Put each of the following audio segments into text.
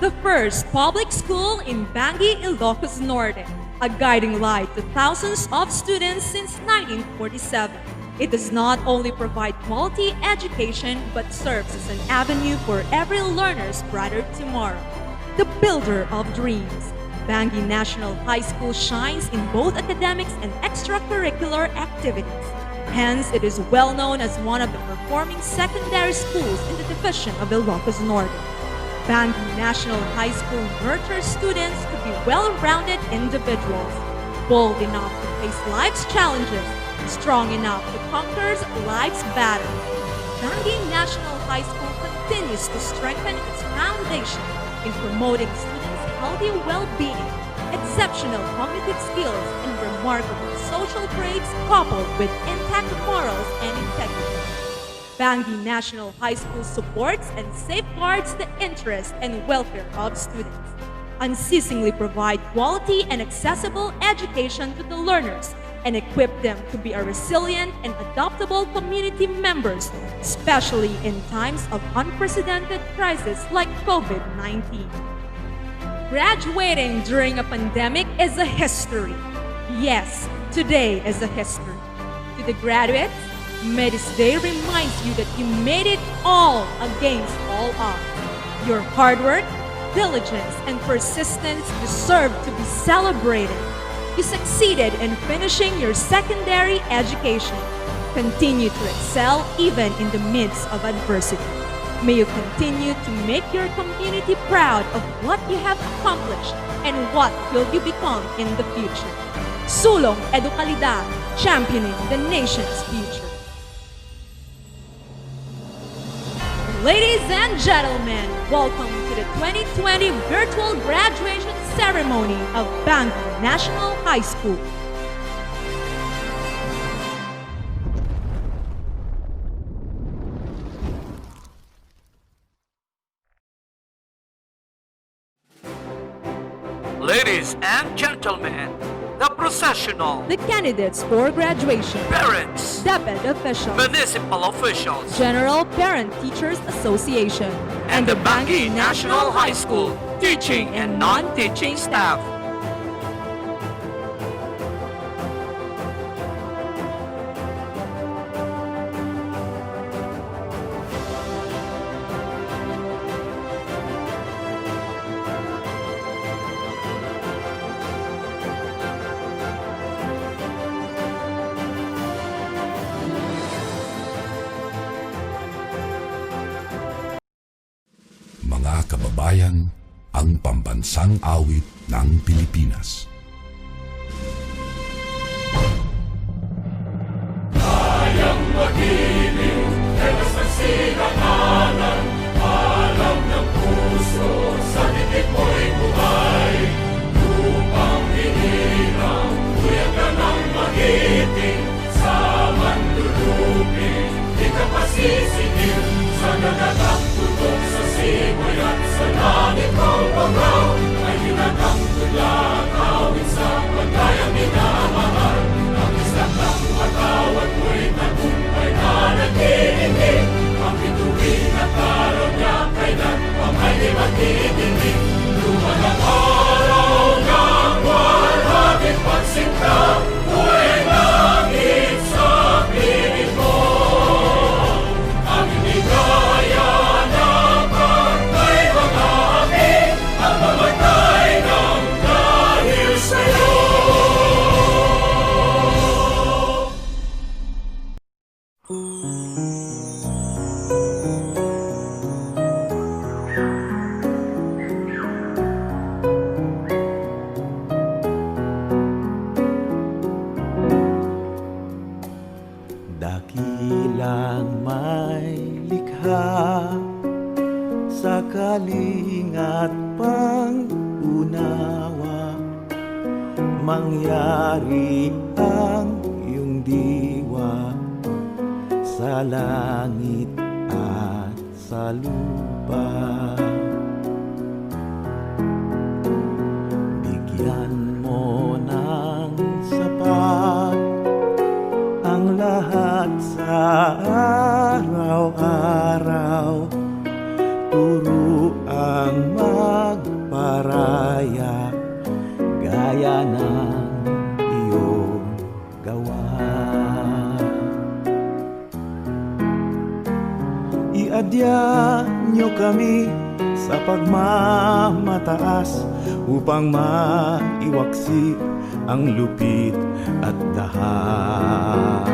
the first public school in Bangui, Ilocos Norte, a guiding light to thousands of students since 1947. It does not only provide quality education but serves as an avenue for every learner's brighter tomorrow. The builder of dreams, Bangui National High School shines in both academics and extracurricular activities. Hence, it is well known as one of the performing secondary schools in the division of Ilocos Norte. Bangui National High School nurtures students to be well-rounded individuals, bold enough to face life's challenges, strong enough to conquer life's battles. Bangui National High School continues to strengthen its foundation in promoting students' healthy well-being, exceptional cognitive skills, and remarkable social traits coupled with intact morals and integrity. Bangui National High School supports and safeguards the interests and welfare of students, unceasingly provide quality and accessible education to the learners, and equip them to be a resilient and adaptable community members, especially in times of unprecedented crisis like COVID-19. Graduating during a pandemic is a history. Yes, today is a history. To the graduates, may this day reminds you that you made it all against all odds. Your hard work, diligence, and persistence deserve to be celebrated. You succeeded in finishing your secondary education. Continue to excel even in the midst of adversity. May you continue to make your community proud of what you have accomplished and what will you become in the future. Sulong Edukalidad, championing the nation's future. Ladies and gentlemen, welcome to the 2020 virtual graduation ceremony of Bangui National High School. Ladies and gentlemen, the processional, The candidates for graduation, parents, DepEd officials, municipal officials, General Parent Teachers Association, and the Bangui National High School teaching and non-teaching staff. Mga kababayan, ang pambansang awit ng Pilipinas. Kayang magiliw, telas ng sinakanan, alam ng puso, sa titik mo'y buhay. Lupang hinirang, kuya ka ng magiting, sa manlulupin, di ka pasisigiw, sa nagagang tutok sa simoy at sa langit mong bangaw, ay hinagang tulad, awit sa pagkayang minamahal. Ang isang ng matawad mo'y tagumpay na nag-iingin, ang bituin at araw niya kailan pang ay di magdidinig. Luman ang araw ng walhaging pagsinta, buhay langit sa piling mo. Ang inigaya ng pagkay mga api, ang mamatay ng dahil sa'yo. Dakilang may likha sa kalingat pang-unawa, mangyari ang iyong diwa sa langit at sa lupa. Bigyan mo ng sapat ang lahat sa araw-araw, turo ang mag biyaya gaya ng iyong gawa. Iadya niyo kami sa pagmamataas upang maiwaksi ang lupit at dahas.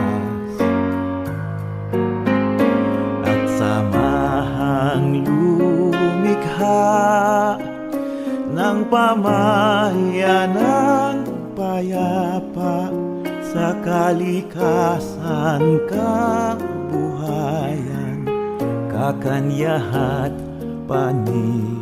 At samahang lumikha ng pamayanang payapa sa kalikasan kabuhayan, kakanyahat paniniwala.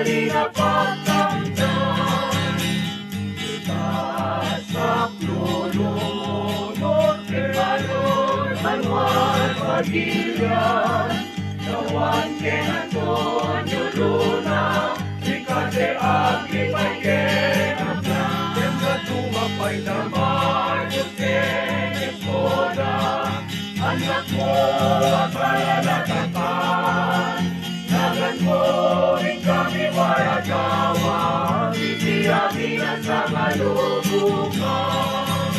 halina pagtandan. Itasak lulunod, Ecuador, Manuel Padilla, Kawan Ken Antonio Luna, Ricarte Agripay Ken Ablan, Tembla tumapay naman, Ken Escoda, anak mo ang kalalatakan. Nagan mo rin kami waragawa, titiyakin at sa malubungan.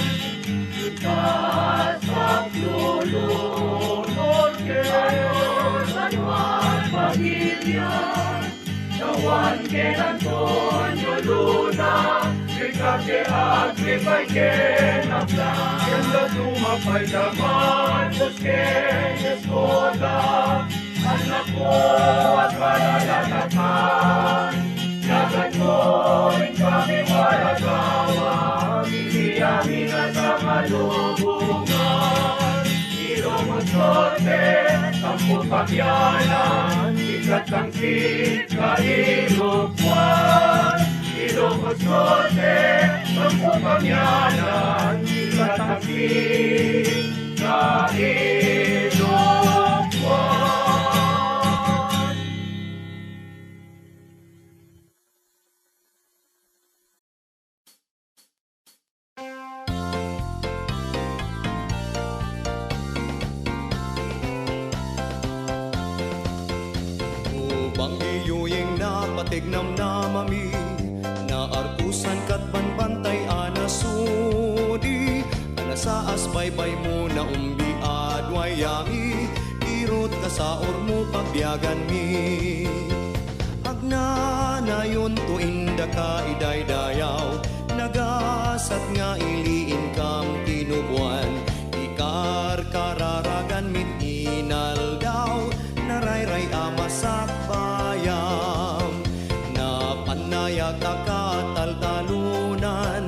Ikas ang lulunod, Quezon, San Juan, Pagilian, Kawan Ken Antonio Luna, Ricarte Agripay Ken Ablan, Tembla tumapay naman, Ken Escoda, anak mo at kalalatakan. Nagan mo rin kami waragawa, titiyakin at sa malubungan. Ilongos Norte, Tampo Pagyanan, Ikat ang Kailupuan. Ilongos Norte, Tampo Pagyanan, Ikat ang Kailupuan. Bangui yuying na patignam na mami, na arkusan kat banbantay anasudi, anasaas baybay mo na umbi adwayami, irot ka sa ormo pagbiagan mi. Agna na yun to inda ka idaydayaw, nagasat nga iliin kam tinubuan, ikar kararagan mit inal daw, narayray amasak bayam, na panayag akataltalunan,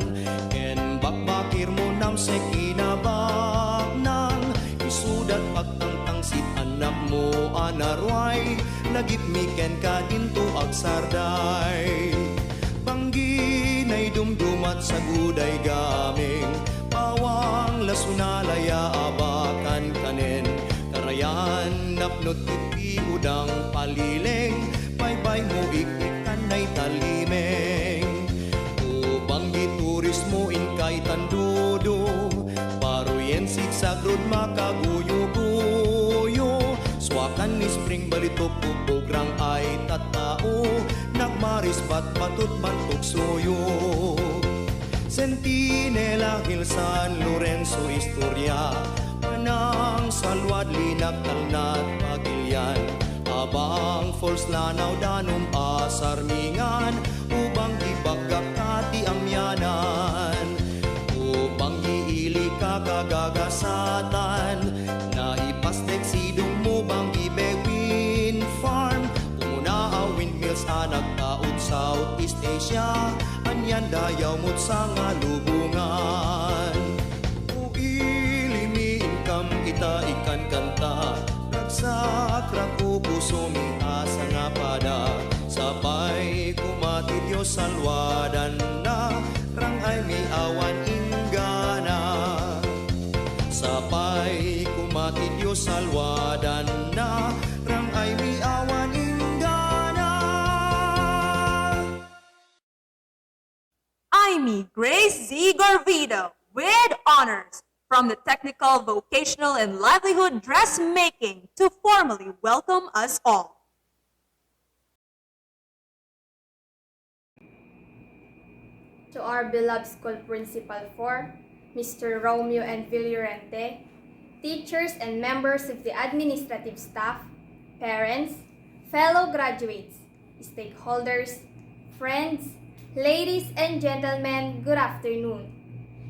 ken bakbakir mo nam se kinabak nang, isudat pagtangtang sit anak mo anarway, lagip miken ka dinto agsarday. Banggi na'y dumdumat sa guday gaming, pawang lasunalaya abakan kanen, karayan napnot iti udang palileng, baybay mo ikikan na'y talimeng. O Banggi turismo in kay tandudo, paruyen sigsagrod makaguyo-guyo, swakan ni spring balitok pupugrang ay tatao, nagmaris batut bantok suyo. Sentinela Hill San Lorenzo Historia, Manang Salwad Linak Talnat Pagilian, Abang Falls Lanaw Danum Asarmingan, ubang ibagakati amyanan, ubang iili kagagasatan, na ipastek sidong mo bang ibewin farm, umuna a windmills anak taon Southeast Asia, anyan dayaw mo't sa nga lubungan. Uilimiin kam kita ikan kanta, ragsakrak o puso mi asa nga pada, sabay kumati Diyos salwadan na, rangay mi awan ingana. Sabay kumati Diyos salwadan na, rangay mi awan ingana. I'm Grace Z. Garvido with honors from the Technical, Vocational, and Livelihood Dressmaking to formally welcome us all. To our beloved school principal for Mr. Romeo and Villorente, teachers and members of the administrative staff, parents, fellow graduates, stakeholders, friends, ladies and gentlemen, good afternoon.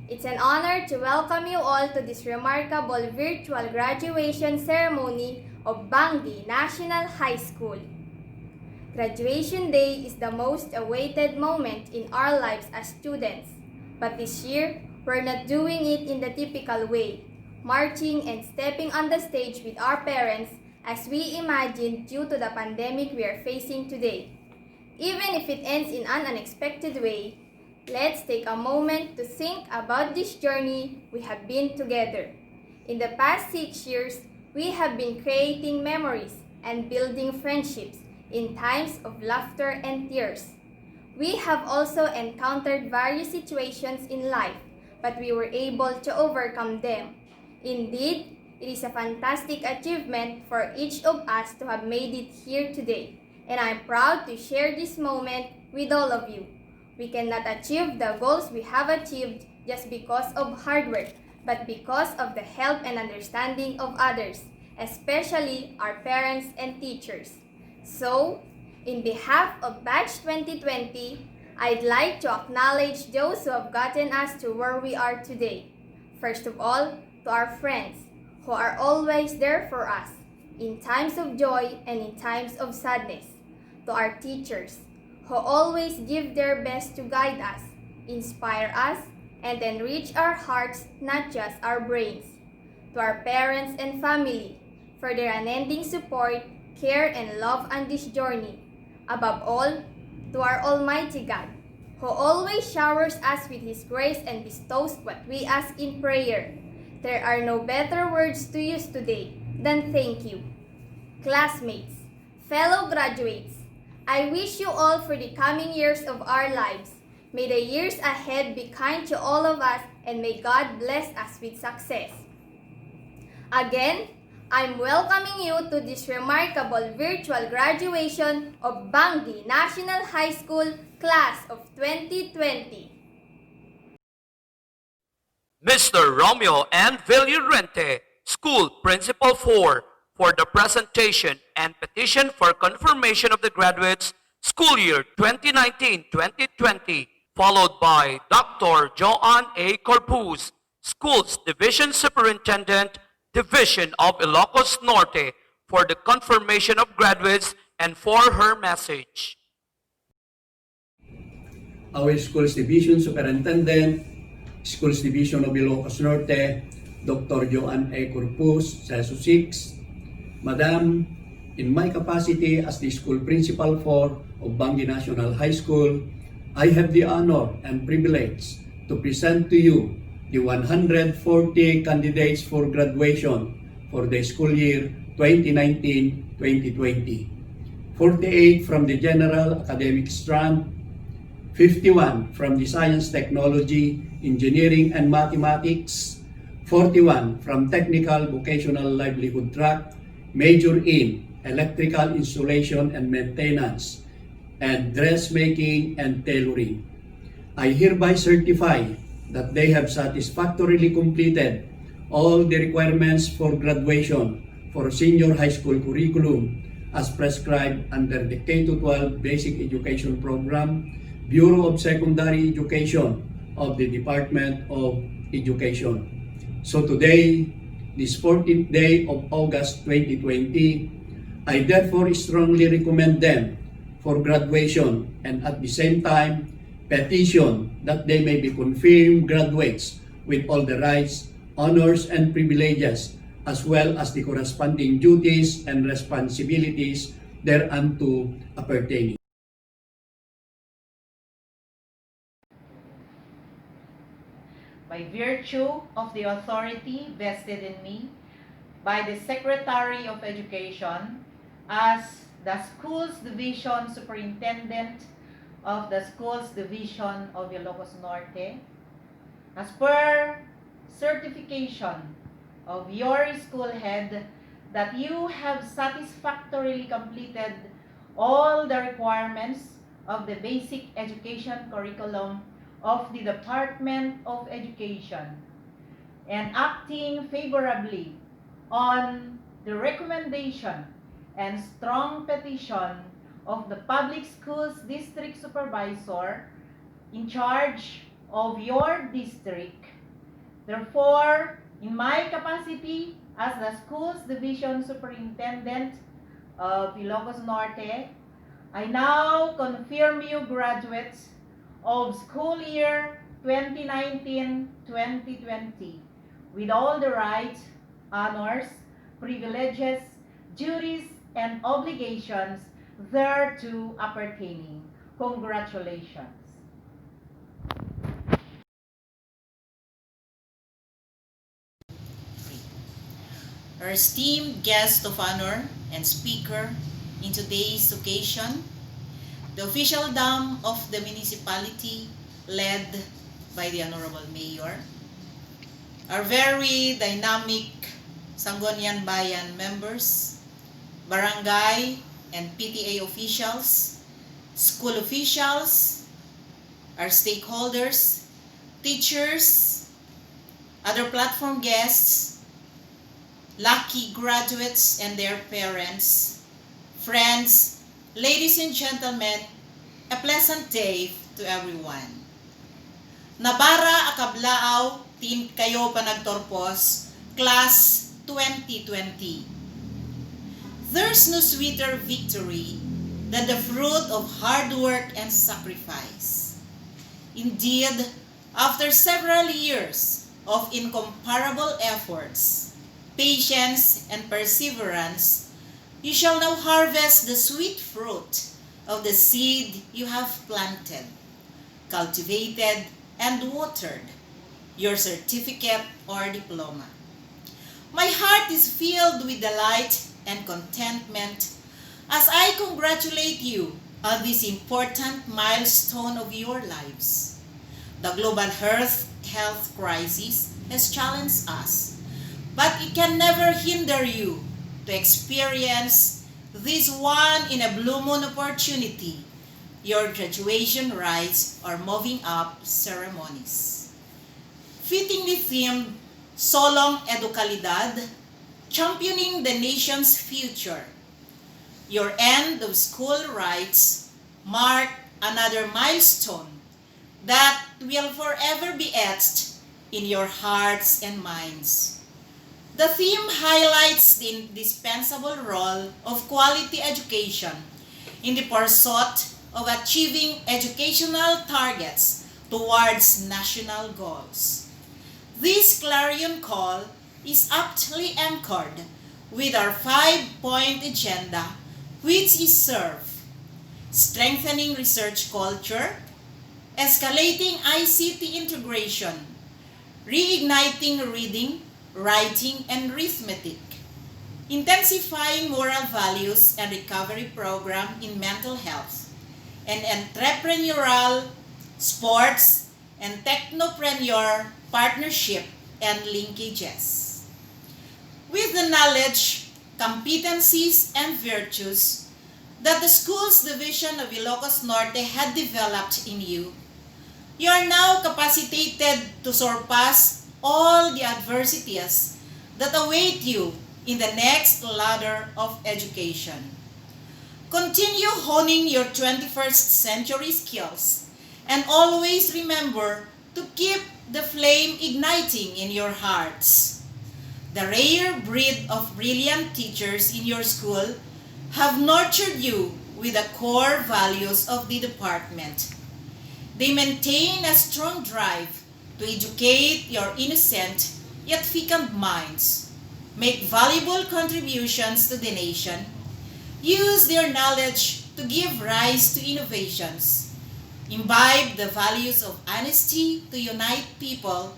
It's an honor to welcome you all to this remarkable virtual graduation ceremony of Bangui National High School. Graduation Day is the most awaited moment in our lives as students, but this year, we're not doing it in the typical way, marching and stepping on the stage with our parents as we imagined due to the pandemic we are facing today. Even if it ends in an unexpected way, let's take a moment to think about this journey we have been together. In the past 6 years, we have been creating memories and building friendships in times of laughter and tears. We have also encountered various situations in life, but we were able to overcome them. Indeed, it is a fantastic achievement for each of us to have made it here today, and I'm proud to share this moment with all of you. We cannot achieve the goals we have achieved just because of hard work, but because of the help and understanding of others, especially our parents and teachers. So, in behalf of Batch 2020, I'd like to acknowledge those who have gotten us to where we are today. First of all, to our friends, who are always there for us, in times of joy and in times of sadness. To our teachers, who always give their best to guide us, inspire us, and enrich our hearts, not just our brains. To our parents and family, for their unending support, care, and love on this journey. Above all, to our Almighty God, who always showers us with His grace and bestows what we ask in prayer. There are no better words to use today than thank you. Classmates, fellow graduates, I wish you all for the coming years of our lives. May the years ahead be kind to all of us, and may God bless us with success. Again, I'm welcoming you to this remarkable virtual graduation of Bangui National High School Class of 2020. Mr. Romeo and Villurente, School Principal 4, for the presentation and petition for confirmation of the graduates school year 2019-2020, followed by Dr. Joanne A. Corpus, Schools Division Superintendent, Division of Ilocos Norte, for the confirmation of graduates and for her message. Our Schools Division Superintendent, Schools Division of Ilocos Norte, Dr. Joanne A. Corpus, CESO 6. Madam, in my capacity as the School Principal 4 of Bangui National High School, I have the honor and privilege to present to you the 140 candidates for graduation for the school year 2019-2020. 48 from the General Academic Strand, 51 from the Science, Technology, Engineering, and Mathematics, 41 from Technical Vocational Livelihood track, major in Electrical Installation and Maintenance, and Dressmaking and Tailoring. I hereby certify that they have satisfactorily completed all the requirements for graduation for senior high school curriculum as prescribed under the K-12 Basic Education Program, Bureau of Secondary Education of the Department of Education. So today, this 14th day of August 2020, I therefore strongly recommend them for graduation and at the same time petition that they may be confirmed graduates with all the rights, honors, and privileges, as well as the corresponding duties and responsibilities thereunto appertaining. By virtue of the authority vested in me by the Secretary of Education as the Schools Division Superintendent of the Schools Division of Ilocos Norte, as per certification of your school head that you have satisfactorily completed all the requirements of the basic education curriculum of the Department of Education, and acting favorably on the recommendation and strong petition of the Public Schools District Supervisor in charge of your district. Therefore, in my capacity as the Schools Division Superintendent of Ilocos Norte, I now confirm you graduates of school year 2019-2020 with all the rights, honors, privileges, duties, and obligations thereto appertaining. Congratulations. Our esteemed guest of honor and speaker in today's occasion, the official dam of the municipality led by the Honorable Mayor, our very dynamic Sangguniang Bayan members, barangay and PTA officials, school officials, our stakeholders, teachers, other platform guests, lucky graduates and their parents, friends, ladies and gentlemen, a pleasant day to everyone. Nabara akablaaw, tin kayo panagtorpos, class 2020. There's no sweeter victory than the fruit of hard work and sacrifice. Indeed, after several years of incomparable efforts, patience, and perseverance, you shall now harvest the sweet fruit of the seed you have planted, cultivated, and watered, your certificate or diploma. My heart is filled with delight and contentment as I congratulate you on this important milestone of your lives. The global health crisis has challenged us, but it can never hinder you to experience this one-in-a-blue moon opportunity, your graduation rites or moving up ceremonies. Fittingly themed Solong Edukalidad, championing the nation's future. Your end of school rites mark another milestone that will forever be etched in your hearts and minds. The theme highlights the indispensable role of quality education in the pursuit of achieving educational targets towards national goals. This clarion call is aptly anchored with our 5-point agenda, which is serve, strengthening research culture, escalating ICT integration, reigniting reading, writing, and arithmetic, intensifying moral values and recovery program in mental health, and entrepreneurial, sports, and technopreneur partnership and linkages. With the knowledge, competencies, and virtues that the Schools Division of Ilocos Norte had developed in you, you are now capacitated to surpass all the adversities that await you in the next ladder of education. Continue honing your 21st century skills and always remember to keep the flame igniting in your hearts. The rare breed of brilliant teachers in your school have nurtured you with the core values of the department. They maintain a strong drive to educate your innocent yet fecund minds, make valuable contributions to the nation, use their knowledge to give rise to innovations, imbibe the values of honesty to unite people,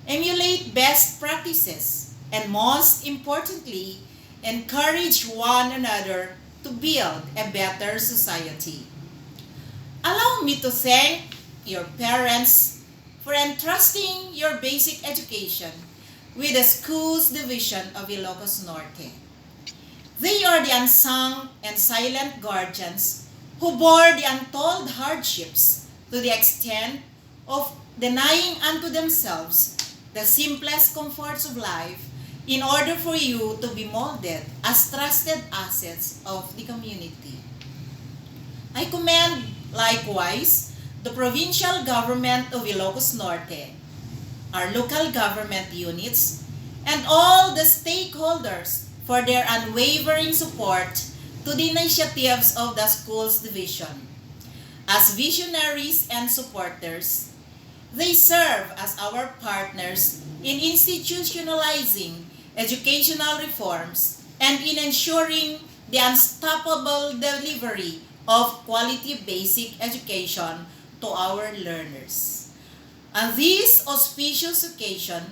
emulate best practices, and most importantly, encourage one another to build a better society. Allow me to thank your parents for entrusting your basic education with the Schools Division of Ilocos Norte. They are the unsung and silent guardians who bore the untold hardships to the extent of denying unto themselves the simplest comforts of life in order for you to be molded as trusted assets of the community. I commend likewise the provincial government of Ilocos Norte, our local government units, and all the stakeholders for their unwavering support to the initiatives of the Schools Division. As visionaries and supporters, they serve as our partners in institutionalizing educational reforms and in ensuring the unstoppable delivery of quality basic education to our learners. On this auspicious occasion,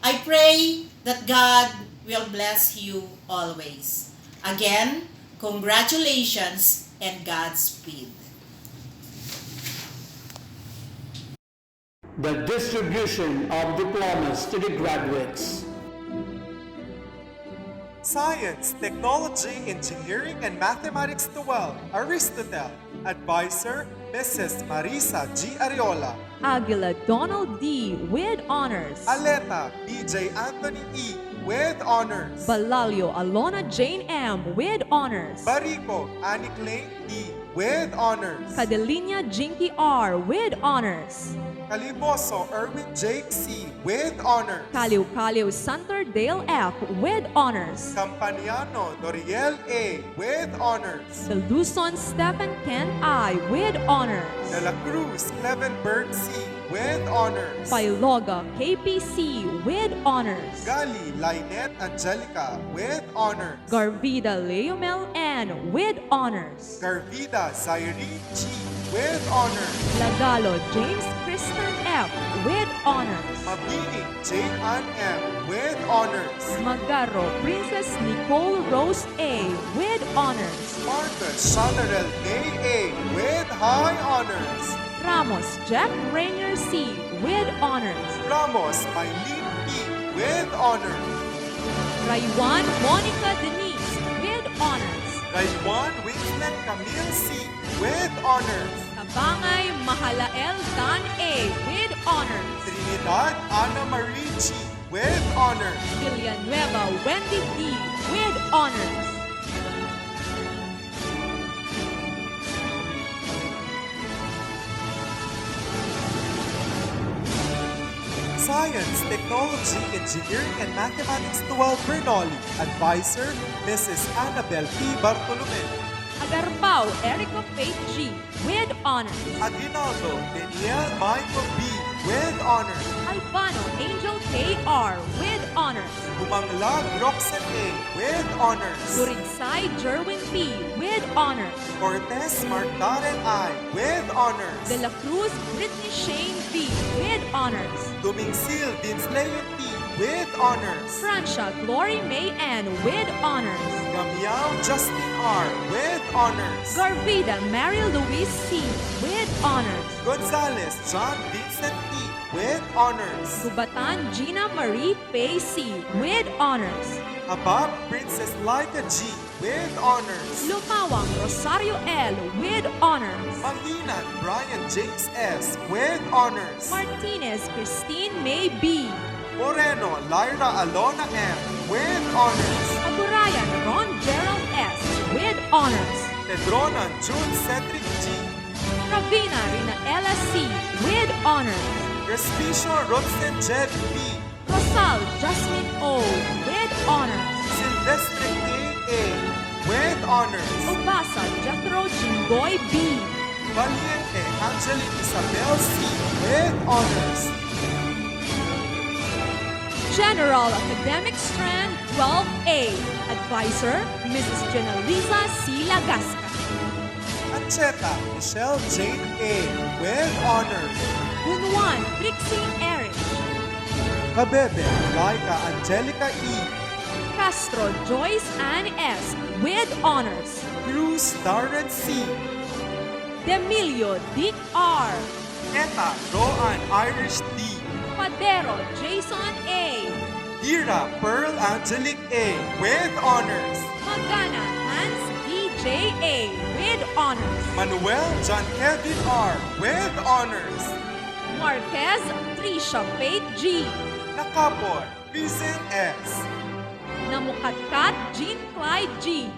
I pray that God will bless you always. Again, congratulations and Godspeed. The distribution of diplomas to the graduates. Science, Technology, Engineering, and Mathematics 12, Aristotle. Advisor, Mrs. Marisa G. Ariola. Aguila Donald D. with honors. Aleta BJ Anthony E. with honors. Balalio Alona Jane M. with honors. Barico Annie Klein D. with honors. Cadelinia Jinky R. with honors. Caliboso Erwin Jake C. with honors. Caliw Caliw Santor Dale F. with honors. Campaniano Doriel A. with honors. The Luzon Stephen Ken I. with honors. De La Cruz Clevenberg C. with honors. Pailoga KPC with honors. Gali Lynette Angelica with honors. Garvida Leomel N. with honors. Garvida Zairine G. with honors. Lagalo James Kristen F. with honors. Mabinging Jane Ann M. with honors. Magaro Princess Nicole Rose A. with honors. Marcus Chanarel May A. with high honors. Ramos Jack Rainier C. with honors. Ramos Mylene P. with honors. Raywan Monica Denise with honors. Raywan Winslet Camille C. with honors. Tabangay Mahalael Dan A. with honors. Trinidad Ana Marie G. with honors. Villanueva Wendy D. with honors. Science, Technology, Engineering, and Mathematics 12 Bernoulli. Advisor, Mrs. Annabel P. Bartolome. Agarbao Erica Faith G. with honors. Aguinaldo Daniel Michael B. with honors. Albano Angel K.R. with honors. Bumanglag Roxanne A. with honors. Durigsay Jerwin P. with honors. Cortez Mark Darren I. with honors. De La Cruz Brittany Shane B. with honors. Dumingsil Vince Leon T. with honors. Francia Glory May N. with honors. Gamiao Justin R. with honors. Garvida Mary Louise C. with honors. Gonzalez John Vincent T. with honors. Subatan Gina Marie Pay C. with honors. Abab Princess Laika G. with honors. Lumawang Rosario L. with honors. Manginan Brian James S. with honors. Martinez Christine May B. Moreno Lyra Alona M. with honors. Agurayan Ron Gerald S. with honors. Pedronan June Cedric G. Ravina Rina Ella C. with honors. Respicio Rodsen Jed B. Rosal Jasmine O. with honors. Silvestre K. A. with honors. Obasa Jethro Jinggoy B. Valiente Angelique Isabel C. with honors. General Academic Strand 12A. Advisor, Mrs. Janalisa C. Lagasca. Ancheta Michelle Jane A. with honors. Bunuan Trixie Erich. Kabebe Laika Angelica E. Castro Joyce Ann S. with honors. Cruz Darren C. Demilio Dick R. Eta Roan Irish D. Padero Jason A. Hira Pearl Angelique A. with honors. Magana Hans DJ A. with honors. Manuel John Kevin R. with honors. Marquez Trisha Faith G. Nakapor Vincent S. Namukatkat Jean Clyde G.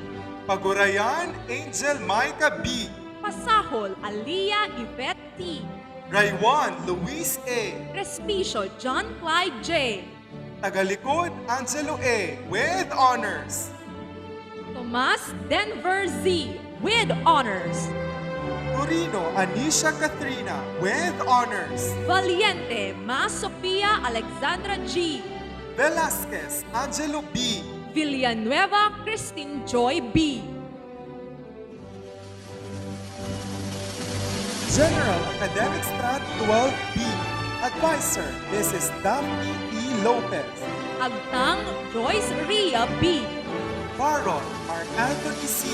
Pagurayan Angel Micah B. Pasahol Aliyah Yvette T. Raywan Luis A. Respicio John Clyde J. Tagalikod Angelo A. with honors. Tomas Denver Z. with honors. Torino Anisha Katrina with honors. Valiente Ma Sofia Alexandra G. Velasquez Angelo B. Villanueva Christine Joy B. General Academic Strat 12B. Advisor, Mrs. Daphne E. Lopez. Agtang Joyce Rhea B. Baron, Mark Anthony C.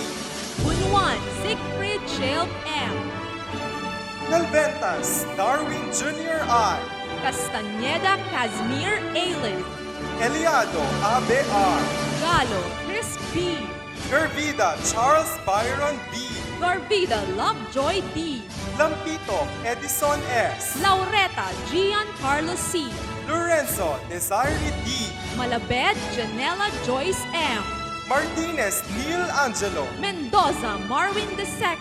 Bunuan Siegfried Shelb M. Calventas, Darwin Jr. I. Castañeda Casimir Ailes. Eliado Abe R. Galo Chris B. Gervida Charles Byron B. Garvida Lovejoy D. Lampito Edison S. Laureta Giancarlo C. Lorenzo Desiree D. Malabed Janela Joyce M. Martinez Neil Angelo. Mendoza Marvin II.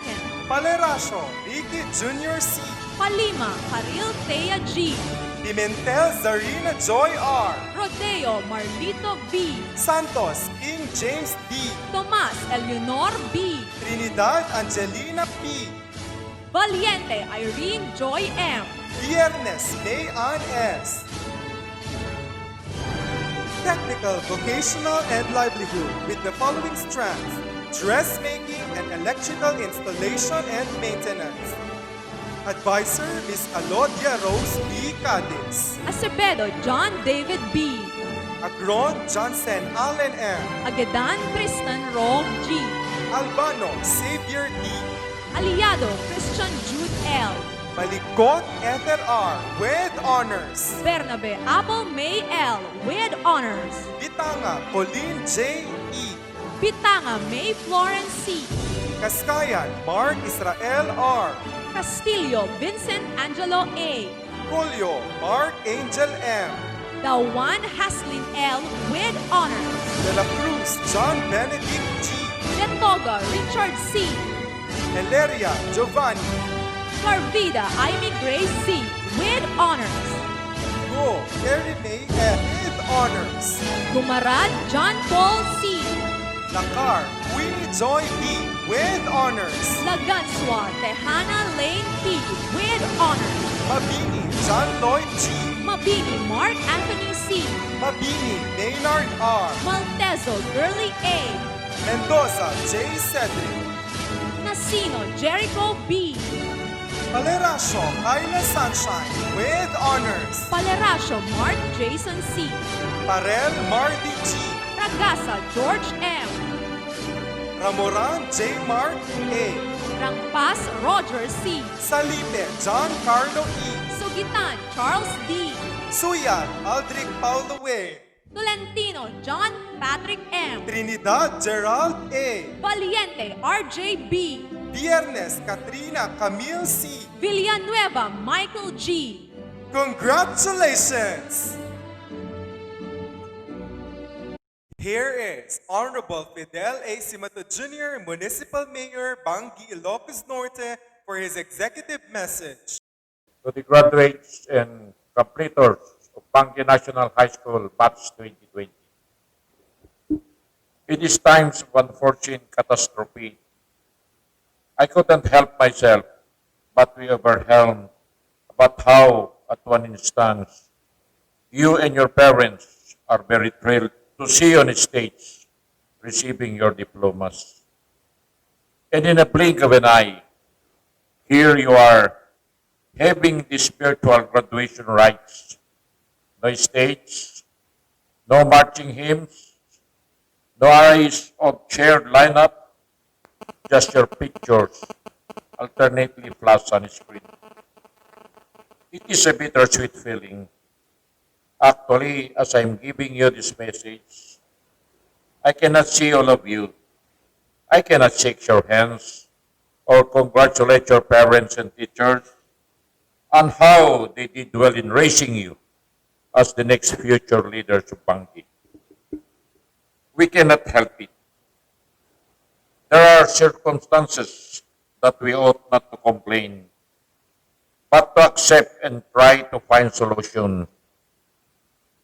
Paleracio Ricky Jr. C. Palima Haril Thea G. Pimentel Zarina Joy R. Rodeo Marlito B. Santos King James D. Tomas Eleonor B. Trinidad Angelina P. Valiente Irene Joy M. Viernes May Ann S. Technical, vocational, and livelihood with the following strands: dressmaking and electrical installation and maintenance. Advisor, Ms. Alodia Rose B. Cadiz. Acevedo John David B. Agron Johnson Allen M. Agedan Tristan Rome G. Albano Xavier D. Aliado Christian Jude L. Balikot Ether R. with honors. Bernabe Apple May L. with honors. Bitanga Colleen J. E. Bitanga May Florence C. Kaskayan Mark Israel R. Castillo Vincent Angelo A. Julio Mark Angel M. Dawan Haslin L. with honors. De la Cruz John Benedict G. Letoga Richard C. Eleria Giovanni. Carvida Amy Grace C. with honors. Go Carrie May F. with honors. Gumarad John Paul C. Lakar Queenie Joy B. with honors. Laganswa Tejana Lane P. with honors. Mabini John Lloyd G. Mabini Mark Anthony C. Mabini Maynard R. Maltezo Gurley A. Mendoza J. Cedric. Nasino Jericho B. Paleracio Kyla Sunshine with honors. Paleracio Mark Jason C. Parel Marty G. Ragasa George M. Ramoran J. Mark A. Rangpas Roger C. Salipe John Carlo E. Sugitan Charles D. Suyan Aldrich Paulo Way. Tolentino John Patrick M. Trinidad Gerald A. Valiente RJ B. Viernes Katrina Camille C. Villanueva Michael G. Congratulations! Here is Honorable Fidel A. Simato Jr., Municipal Mayor, Bangui, Ilocos Norte, for his executive message. To the graduates and completers of Bangui National High School Batch 2020. In these times of unforeseen catastrophe, I couldn't help myself but be overwhelmed about how, at one instance, you and your parents are very thrilled to see you on stage receiving your diplomas. And in a blink of an eye, here you are having the spiritual graduation rites. No stage, no marching hymns, no eyes of shared lineup, just your pictures alternately flash on screen. It is a bittersweet feeling. Actually, as I'm giving you this message, I cannot see all of you. I cannot shake your hands or congratulate your parents and teachers on how they did well in raising you as the next future leaders of Bangui. We cannot help it. There are circumstances that we ought not to complain, but to accept and try to find solution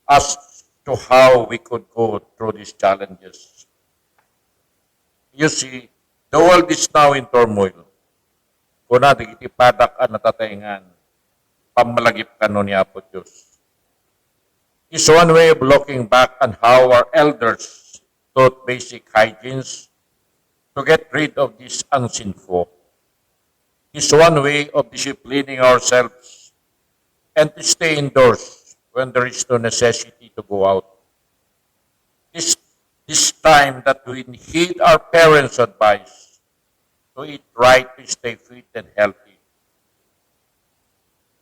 as to how we could go through these challenges. You see, the world is now in turmoil. Kuna digitipadak ang natataingan, pamalagip kano ni Apo Diyos. It's one way of looking back on how our elders taught basic hygienes to get rid of this unseen foe. is one way of disciplining ourselves and to stay indoors when there is no necessity to go out. This, this time that we heed our parents' advice to eat right, to stay fit and healthy.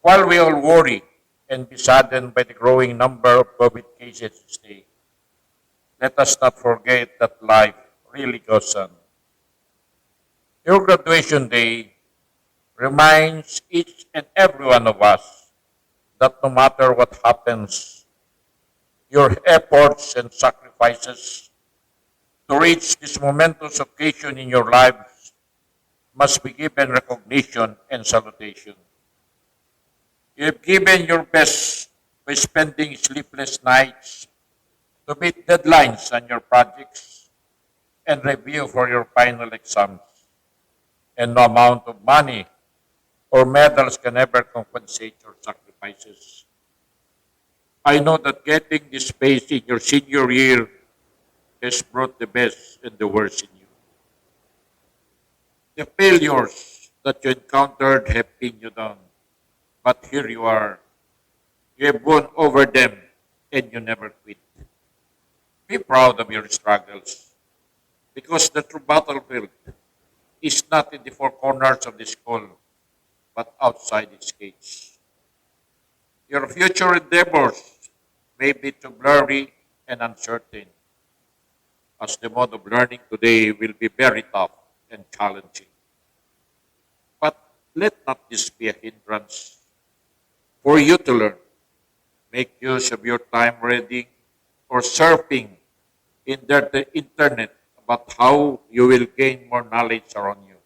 While we all worry and be saddened by the growing number of COVID cases this day, let us not forget that life really goes on. Your graduation day reminds each and every one of us that no matter what happens, your efforts and sacrifices to reach this momentous occasion in your lives must be given recognition and salutation. You have given your best by spending sleepless nights to meet deadlines on your projects and review for your final exams. And no amount of money or medals can ever compensate your sacrifices. I know that getting this space in your senior year has brought the best and the worst in you. The failures that you encountered have pinned you down, but here you are. You have won over them and you never quit. Be proud of your struggles because the true battlefield is not in the four corners of the school, but outside its gates. Your future endeavors may be too blurry and uncertain, as the mode of learning today will be very tough and challenging. But let not this be a hindrance for you to learn. Make use of your time reading or surfing in the internet about how you will gain more knowledge around you.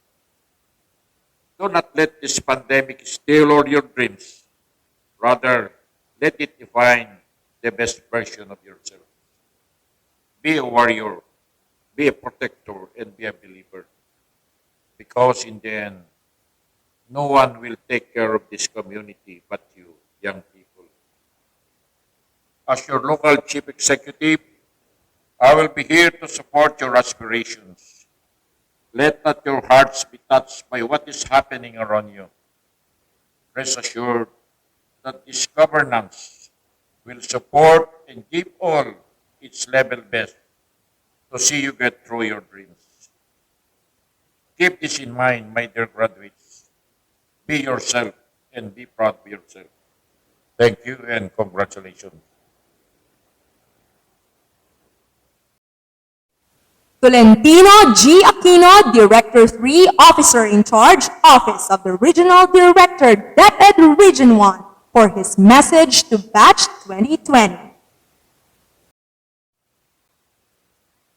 Do not let this pandemic steal all your dreams. Rather, let it define the best version of yourself. Be a warrior, be a protector, and be a believer. Because in the end, no one will take care of this community but you, young people. As your local chief executive, I will be here to support your aspirations. Let not your hearts be touched by what is happening around you. Rest assured that this governance will support and give all its level best to see you get through your dreams. Keep this in mind, my dear graduates. Be yourself and be proud of yourself. Thank you and congratulations. Tolentino G. Aquino, Director 3, Officer in Charge, Office of the Regional Director, DepEd Region 1, for his message to Batch 2020.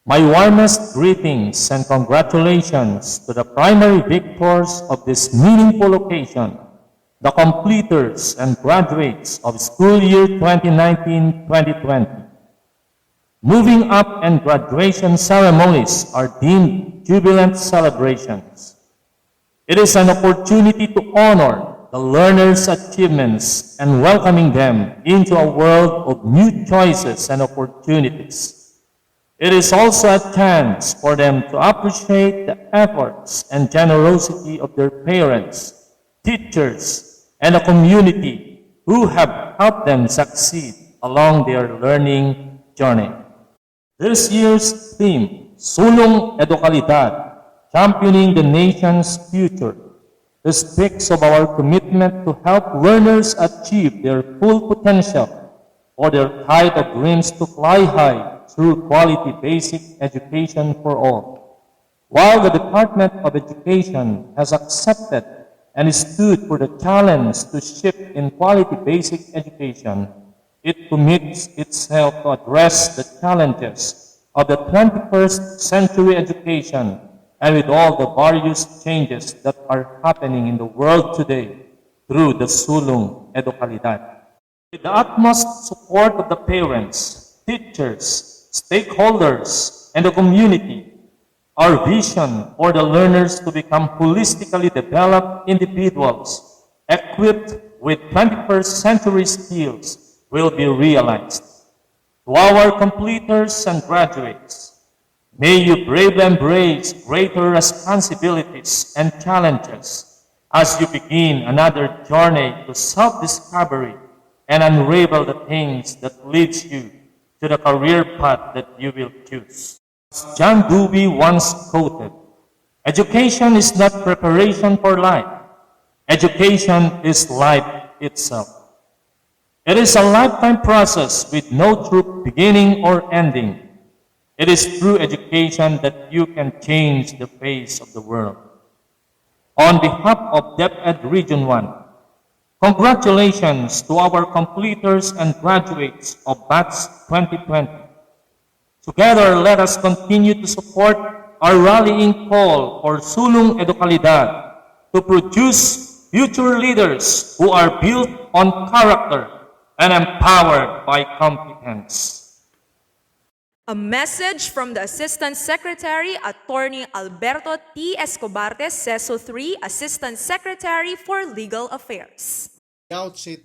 My warmest greetings and congratulations to the primary victors of this meaningful occasion, the completers and graduates of school year 2019-2020. Moving up and graduation ceremonies are deemed jubilant celebrations. It is an opportunity to honor the learners' achievements and welcoming them into a world of new choices and opportunities. It is also a chance for them to appreciate the efforts and generosity of their parents, teachers, and the community who have helped them succeed along their learning journey. This year's theme, Sulong Edukalidad, Championing the Nation's Future, speaks of our commitment to help learners achieve their full potential or their kite of dreams to fly high through quality basic education for all. While the Department of Education has accepted and stood for the challenge to shift in quality basic education, it commits itself to address the challenges of the 21st century education and with all the various changes that are happening in the world today through the Sulong Edukalidad. With the utmost support of the parents, teachers, stakeholders, and the community, our vision for the learners to become holistically developed individuals equipped with 21st century skills will be realized. To our completers and graduates, may you bravely embrace greater responsibilities and challenges as you begin another journey to self-discovery and unravel the things that leads you to the career path that you will choose. As John Dewey once quoted, education is not preparation for life. Education is life itself. It is a lifetime process with no true beginning or ending. It is through education that you can change the face of the world. On behalf of DepEd Region 1, congratulations to our completers and graduates of Batch 2020. Together, let us continue to support our rallying call for Sulong Educalidad to produce future leaders who are built on character and empowered by competence. A message from the Assistant Secretary, Attorney Alberto T. Escobarte, CESO 3, Assistant Secretary for Legal Affairs. At the outset,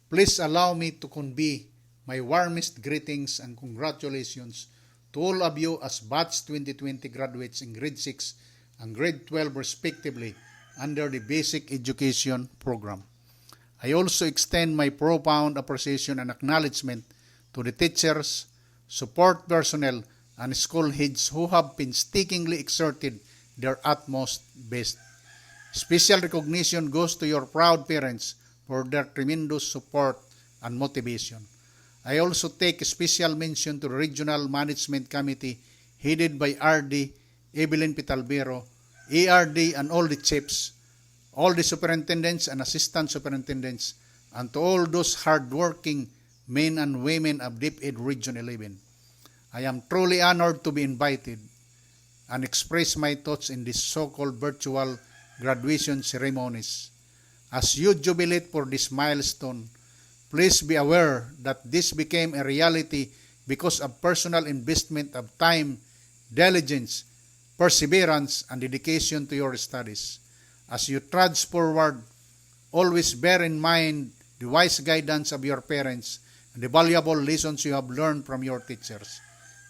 please allow me to convey my warmest greetings and congratulations to all of you as Batch 2020 graduates in Grade 6 and Grade 12 respectively under the Basic Education Program. I also extend my profound appreciation and acknowledgement to the teachers, support personnel, and school heads who have painstakingly exerted their utmost best. Special recognition goes to your proud parents for their tremendous support and motivation. I also take special mention to the Regional Management Committee headed by RD Evelyn Pitalbero, ARD, and all the chiefs, all the superintendents and assistant superintendents, and to all those hardworking men and women of DepEd Region 11. I am truly honored to be invited and express my thoughts in this so-called virtual graduation ceremonies. As you jubilate for this milestone, please be aware that this became a reality because of personal investment of time, diligence, perseverance, and dedication to your studies. As you trudge forward, always bear in mind the wise guidance of your parents and the valuable lessons you have learned from your teachers.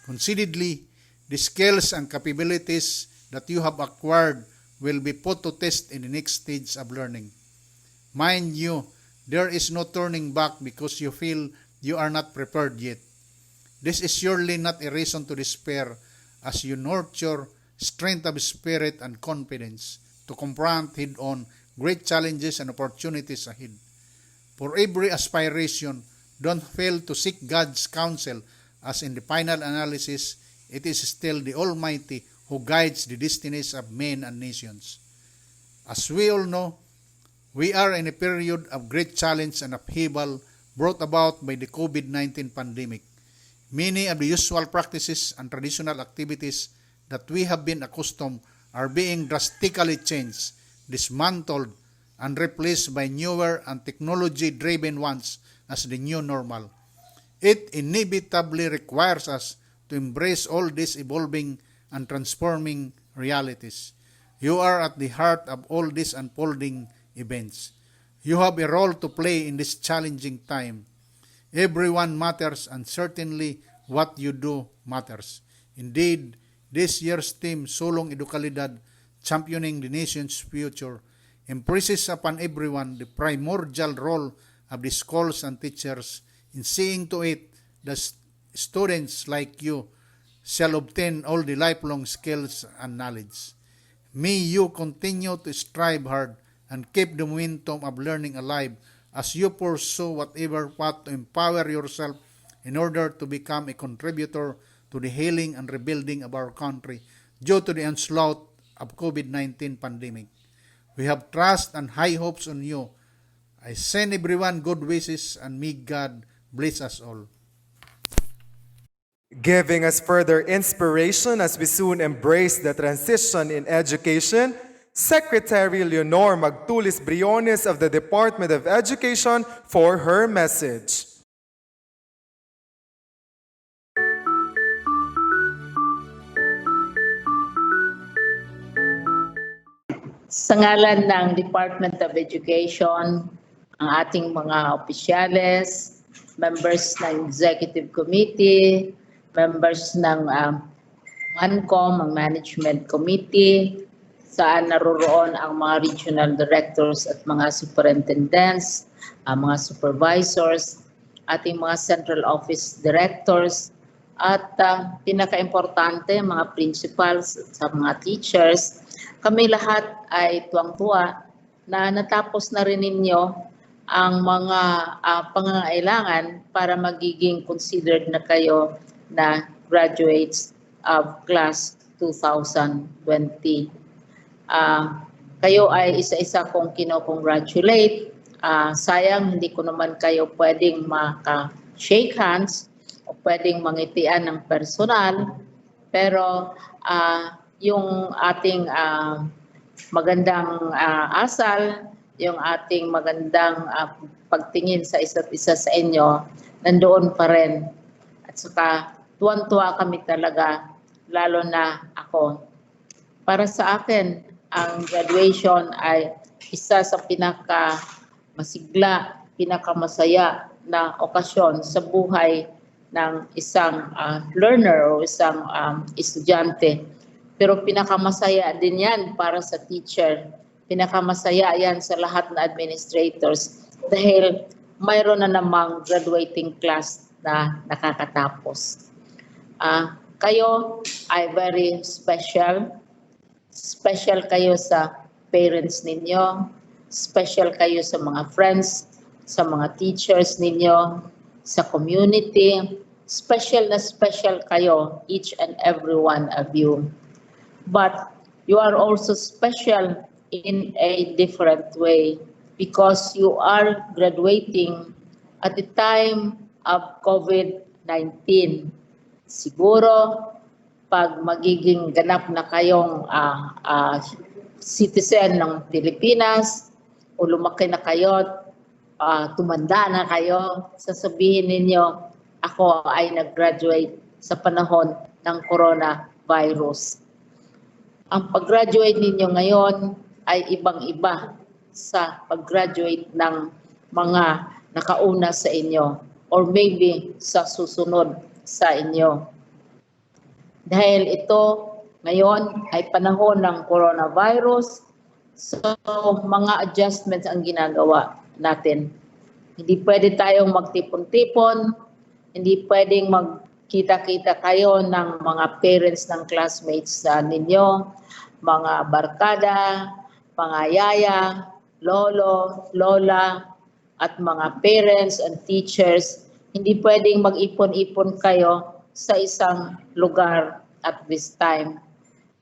Consideredly, the skills and capabilities that you have acquired will be put to test in the next stage of learning. Mind you, there is no turning back because you feel you are not prepared yet. This is surely not a reason to despair as you nurture strength of spirit and confidence to confront head-on great challenges and opportunities ahead. For every aspiration, don't fail to seek God's counsel as in the final analysis, it is still the Almighty who guides the destinies of men and nations. As we all know, we are in a period of great challenge and upheaval brought about by the COVID-19 pandemic. Many of the usual practices and traditional activities that we have been accustomed are being drastically changed, dismantled, and replaced by newer and technology-driven ones as the new normal. It inevitably requires us to embrace all these evolving and transforming realities. You are at the heart of all these unfolding events. You have a role to play in this challenging time. Everyone matters, and certainly what you do matters. Indeed, this year's theme, Sulong Educalidad, Championing the Nation's Future, impresses upon everyone the primordial role of the schools and teachers in seeing to it that students like you shall obtain all the lifelong skills and knowledge. May you continue to strive hard and keep the momentum of learning alive as you pursue whatever path to empower yourself in order to become a contributor to the healing and rebuilding of our country due to the onslaught of COVID-19 pandemic. We have trust and high hopes on you. I send everyone good wishes and may God bless us all. Giving us further inspiration as we soon embrace the transition in education, Secretary Leonor Magtulis Briones of the Department of Education for her message. Sa ngalan ng Department of Education, ang ating mga opisyales, members ng Executive Committee, members ng MANCOM, ang Management Committee, saan naroroon ang mga regional directors at mga superintendents, mga supervisors, ating mga central office directors, at pinaka-importante, mga principals sa mga teachers. Kami lahat ay tuwang-tuwa na natapos na rin ninyo ang mga pangangailangan para magiging considered na kayo na graduates of class 2020. Kayo ay isa-isa kong kino-congratulate. Sayang hindi ko naman kayo pwedeng maka-shake hands o pwedeng mangitian ng personal, pero yung ating magandang asal, yung ating magandang pagtingin sa isa't isa sa inyo, nandoon pa rin. At saka tuwan-tuwa kami talaga, lalo na ako. Para sa akin, ang graduation ay isa sa pinaka-masigla, pinaka-masaya na okasyon sa buhay ng isang learner o isang estudyante. Pero pinakamasaya din yan para sa teacher. Pinakamasaya yan sa lahat na administrators dahil mayroon na namang graduating class na nakakatapos. Kayo ay very special. Special kayo sa parents ninyo. Special kayo sa mga friends, sa mga teachers ninyo, sa community. Special na special kayo, each and every one of you. But you are also special in a different way because you are graduating at the time of COVID-19. Siguro, pag magiging ganap na kayong citizen ng Pilipinas o lumaki na kayo, tumanda na kayo, sasabihin ninyo, ako ay nag-graduate sa panahon ng coronavirus. Ang pag-graduate ninyo ngayon ay ibang-iba sa pag-graduate ng mga nakauna sa inyo or maybe sa susunod sa inyo. Dahil ito ngayon ay panahon ng coronavirus, so mga adjustments ang ginagawa natin. Hindi pwede tayong magtipon-tipon, hindi pwedeng magkita-kita kayo ng mga parents ng classmates ninyo, mga barkada, mga yaya, lolo, lola, at mga parents and teachers. Hindi pwedeng mag-ipon-ipon kayo sa isang lugar at this time.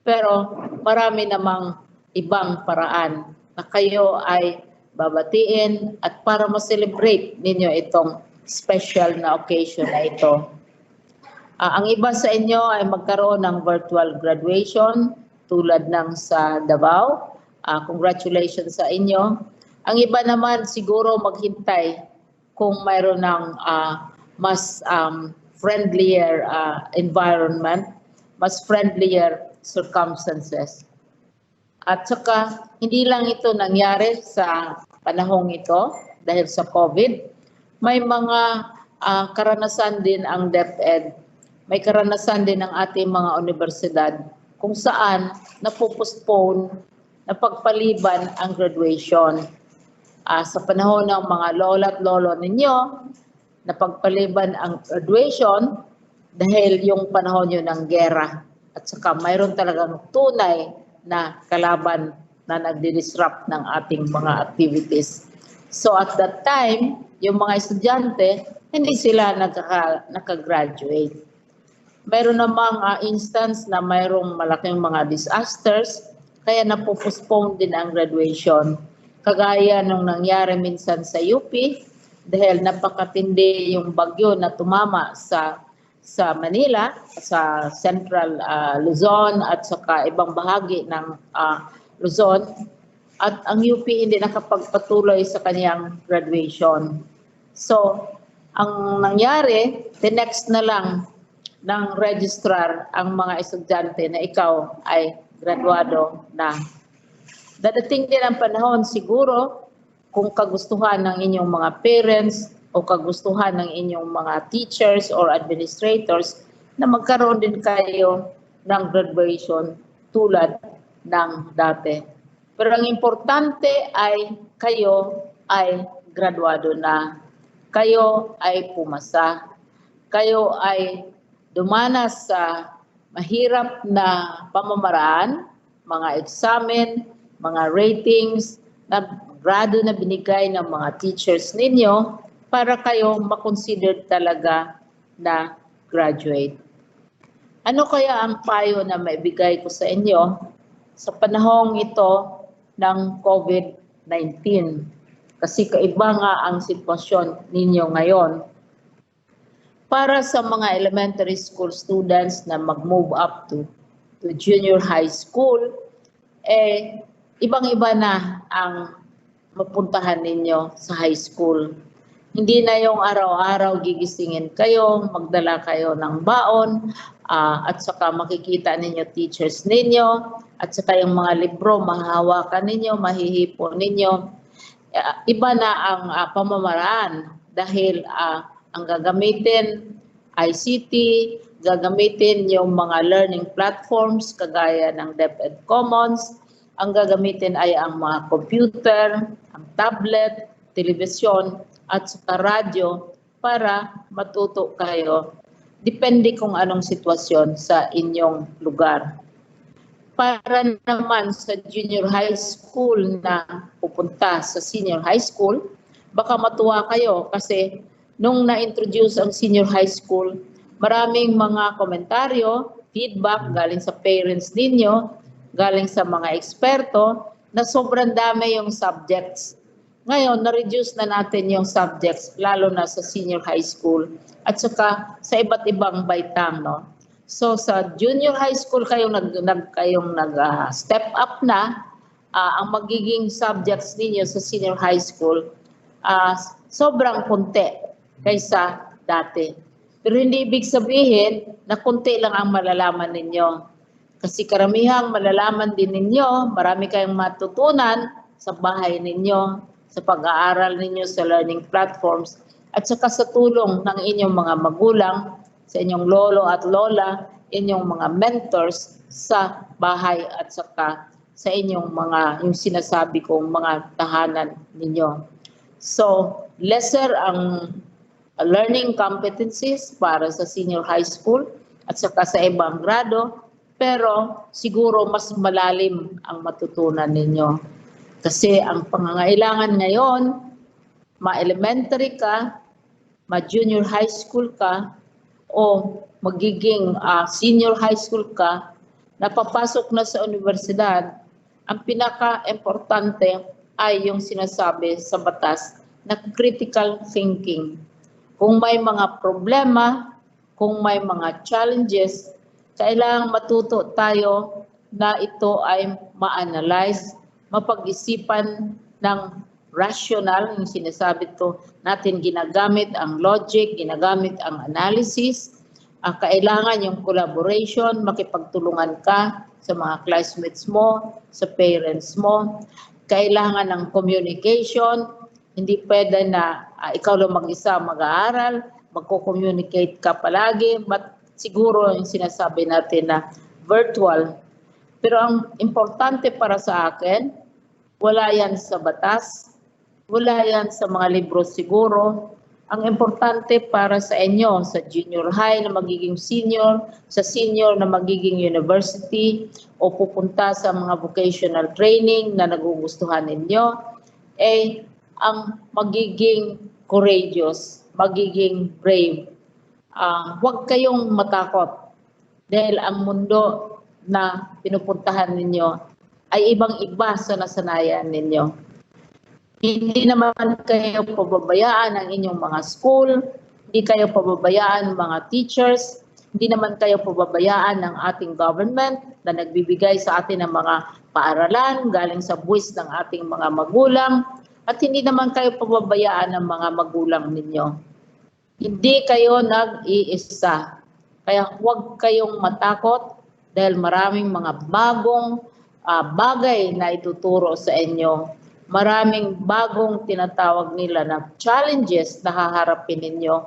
Pero marami namang ibang paraan na kayo ay babatiin at para ma-celebrate ninyo itong special na occasion na ito. Ang iba sa inyo ay magkaroon ng virtual graduation tulad ng sa Davao. Congratulations sa inyo. Ang iba naman siguro maghintay kung mayroon ng mas friendlier environment, mas friendlier circumstances. At saka, hindi lang ito nangyari sa panahong ito dahil sa COVID. May mga karanasan din ang DepEd. May karanasan din ang ating mga universidad kung saan napopostpone, napagpaliban ang graduation. Sa panahon ng mga lola at lolo ninyo, napagpaliban ang graduation dahil yung panahon yun ng gera. At saka mayroon talagang tunay na kalaban na nagdi-disrupt ng ating mga activities. So at that time, yung mga estudyante, hindi sila nakagraduate. Mayroon namang instance na mayroong malaking mga disasters, kaya napopostpone din ang graduation. Kagaya nung nangyari minsan sa UP, dahil napakatindi yung bagyo na tumama sa Manila, sa Central Luzon at saka ibang bahagi ng Luzon, at ang UP hindi nakapagpatuloy sa kanyang graduation. So, ang nangyari, next na lang ng registrar ang mga estudyante na ikaw ay graduado na. Dadating din ang panahon siguro kung kagustuhan ng inyong mga parents o kagustuhan ng inyong mga teachers or administrators na magkaroon din kayo ng graduation tulad ng dati. Pero ang importante ay kayo ay graduado na. Kayo ay pumasa. Kayo ay dumanas sa mahirap na pamamaraan, mga examen, mga ratings, na grado na binigay ng mga teachers ninyo para kayo makonsider talaga na graduate. Ano kaya ang payo na maibigay ko sa inyo sa panahong ito ng COVID-19? Kasi kaiba nga ang sitwasyon ninyo ngayon. Para sa mga elementary school students na mag-move up to junior high school, ibang-iba na ang mapuntahan ninyo sa high school. Hindi na yung araw-araw gigisingin kayo, magdala kayo ng baon, at saka makikita ninyo teachers ninyo, at saka yung mga libro, mahahawakan ninyo, mahihipo ninyo. Iba na ang pamamaraan dahil ang gagamitin ICT, gagamitin yung mga learning platforms kagaya ng DepEd Commons, ang gagamitin ay ang mga computer, ang tablet, telebisyon, at saka radyo para matuto kayo. Depende kung anong sitwasyon sa inyong lugar. Para naman sa junior high school na pupunta sa senior high school, baka matuwa kayo kasi nung na-introduce ang senior high school, maraming mga komentaryo, feedback galing sa parents ninyo, galing sa mga eksperto, na sobrang dami yung subjects. Ngayon, na-reduce na natin yung subjects, lalo na sa senior high school, at saka sa iba't ibang baitang, no? So sa junior high school kayong nag-step up na, ang magiging subjects ninyo sa senior high school, sobrang konti kaysa dati. Pero hindi ibig sabihin na konti lang ang malalaman ninyo. Kasi karamihang malalaman din ninyo, marami kayong matutunan sa bahay ninyo, sa pag-aaral ninyo sa learning platforms, at saka sa tulong ng inyong mga magulang, sa inyong lolo at lola, inyong mga mentors sa bahay at saka sa inyong mga, yung sinasabi kong mga tahanan ninyo. So, lesser ang learning competencies para sa senior high school at saka sa ibang grado, pero siguro mas malalim ang matutunan ninyo. Kasi ang pangangailangan ngayon, ma-elementary ka, ma-junior high school ka, o magiging senior high school ka, napapasok na sa universidad, ang pinaka-importante ay yung sinasabi sa batas na critical thinking. Kung may mga problema, kung may mga challenges, kailangang matuto tayo na ito ay ma-analyze, mapag-isipan ng rational, yung sinasabi to natin, ginagamit ang logic, ginagamit ang analysis, kailangan yung collaboration, makipagtulungan ka sa mga classmates mo, sa parents mo, kailangan ng communication, hindi pwede na ikaw lang mag-isa mag-aaral, magko-communicate ka palagi, but siguro yung sinasabi natin na virtual. Pero ang importante para sa akin, wala yan sa batas, wala yan sa mga libro siguro. Ang importante para sa inyo, sa junior high na magiging senior, sa senior na magiging university, o pupunta sa mga vocational training na nagugustuhan ninyo, ang magiging courageous, magiging brave. Huwag kayong matakot dahil ang mundo na pinupuntahan ninyo ay ibang-iba sa nasanayan ninyo. Hindi naman kayo pababayaan ng inyong mga school, hindi kayo pababayaan ng mga teachers, hindi naman kayo pababayaan ng ating government na nagbibigay sa atin ng mga paaralan galing sa buwis ng ating mga magulang, at hindi naman kayo pababayaan ng mga magulang ninyo. Hindi kayo nag-iisa. Kaya huwag kayong matakot dahil maraming mga bagong bagay na ituturo sa inyo. Maraming bagong tinatawag nila na challenges na haharapin ninyo.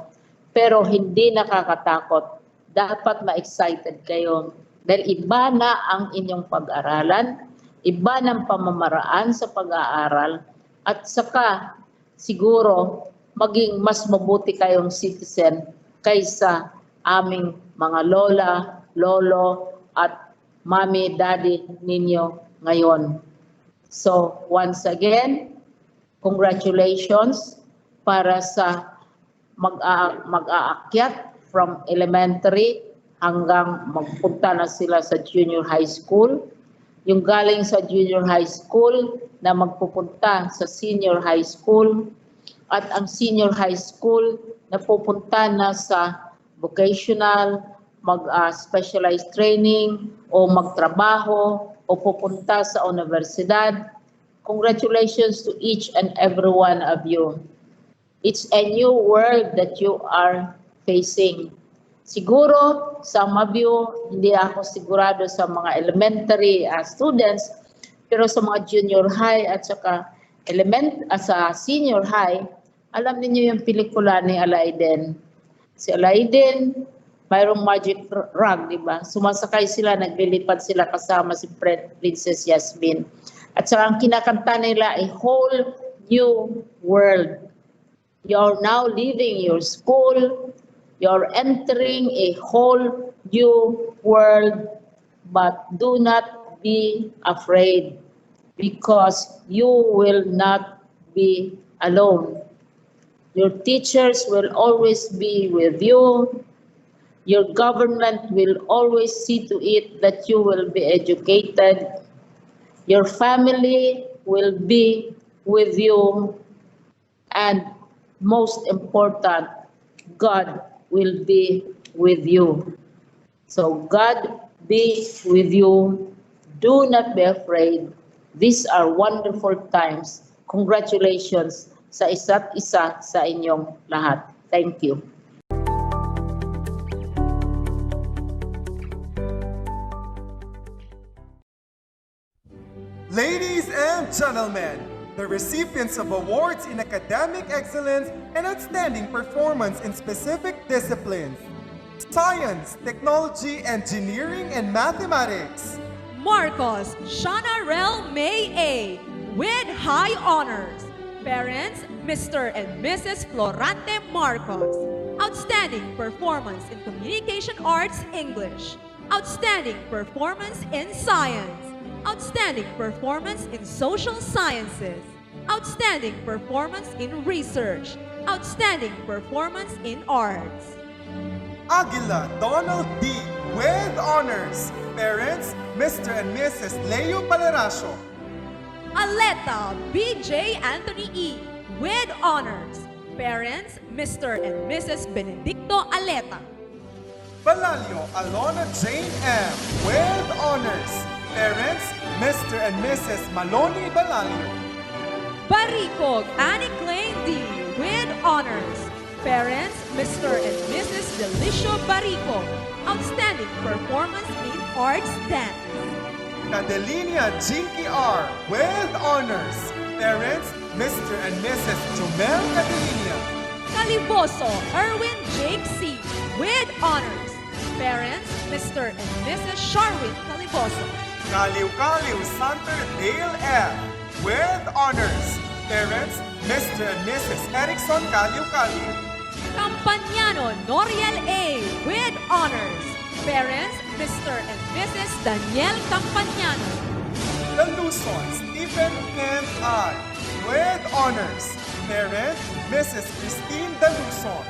Pero hindi nakakatakot. Dapat ma-excited kayo Dahil iba na ang inyong pag-aralan, iba ng pamamaraan sa pag-aaral, at saka siguro maging mas mabuti kayong citizen kaysa aming mga lola, lolo, at mami, daddy ninyo ngayon. So, once again, congratulations para sa mag-aakyat from elementary hanggang magpunta na sila sa junior high school. Yung galing sa junior high school na magpupunta sa senior high school, at ang senior high school na pupunta na sa vocational, mag-specialized training o magtrabaho o pupunta sa universidad. Congratulations to each and every one of you. It's a new world that you are facing. Siguro, some of you, hindi ako sigurado sa mga elementary students, pero sa mga junior high at saka sa senior high, alam niyo yung pelikula ni Aladdin. Si Aladdin, mayroong magic rug, di ba? Sumasakay sila, naglilipad sila kasama si Princess Yasmin. At saka ang kinakanta nila, a whole new world. You're now leaving your school, you're entering a whole new world, but do not be afraid because you will not be alone. Your teachers will always be with you. Your government will always see to it that you will be educated. Your family will be with you. And most important, God will be with you. So God be with you. Do not be afraid. These are wonderful times. Congratulations sa isa't isa sa inyong lahat. Thank you. Ladies and gentlemen, the recipients of awards in academic excellence and outstanding performance in specific disciplines: science, technology, engineering, and mathematics. Marcos Shanarel May A. with high honors. Parents, Mr. and Mrs. Florante Marcos. Outstanding performance in Communication Arts English. Outstanding performance in Science. Outstanding performance in Social Sciences. Outstanding performance in Research. Outstanding performance in Arts. Aguila Donald D. with honors. Parents, Mr. and Mrs. Leo Paleracio. Aleta B.J. Anthony E. with honors. Parents, Mr. and Mrs. Benedicto Aleta. Balalio Alona Jane M. with honors. Parents, Mr. and Mrs. Maloney Balalio. Baricog Annie Klein D. with honors. Parents, Mr. and Mrs. Delicio Baricog. Outstanding performance in Arts Dance. Cadelinia Jinky R. with honors. Parents, Mr. and Mrs. Jumel Cadelinia. Caliboso Erwin Jake C. with honors. Parents, Mr. and Mrs. Sharwin Caliboso. Kaliw Santer Dale F. with honors. Parents, Mr. and Mrs. Erickson Kaliw. Campaniano Noriel A. with honors. Parents, Mr. and Mrs. Daniel Campaniano. Daluson Stephen Kent I. with honors. Parents, Mrs. Christine Daluson.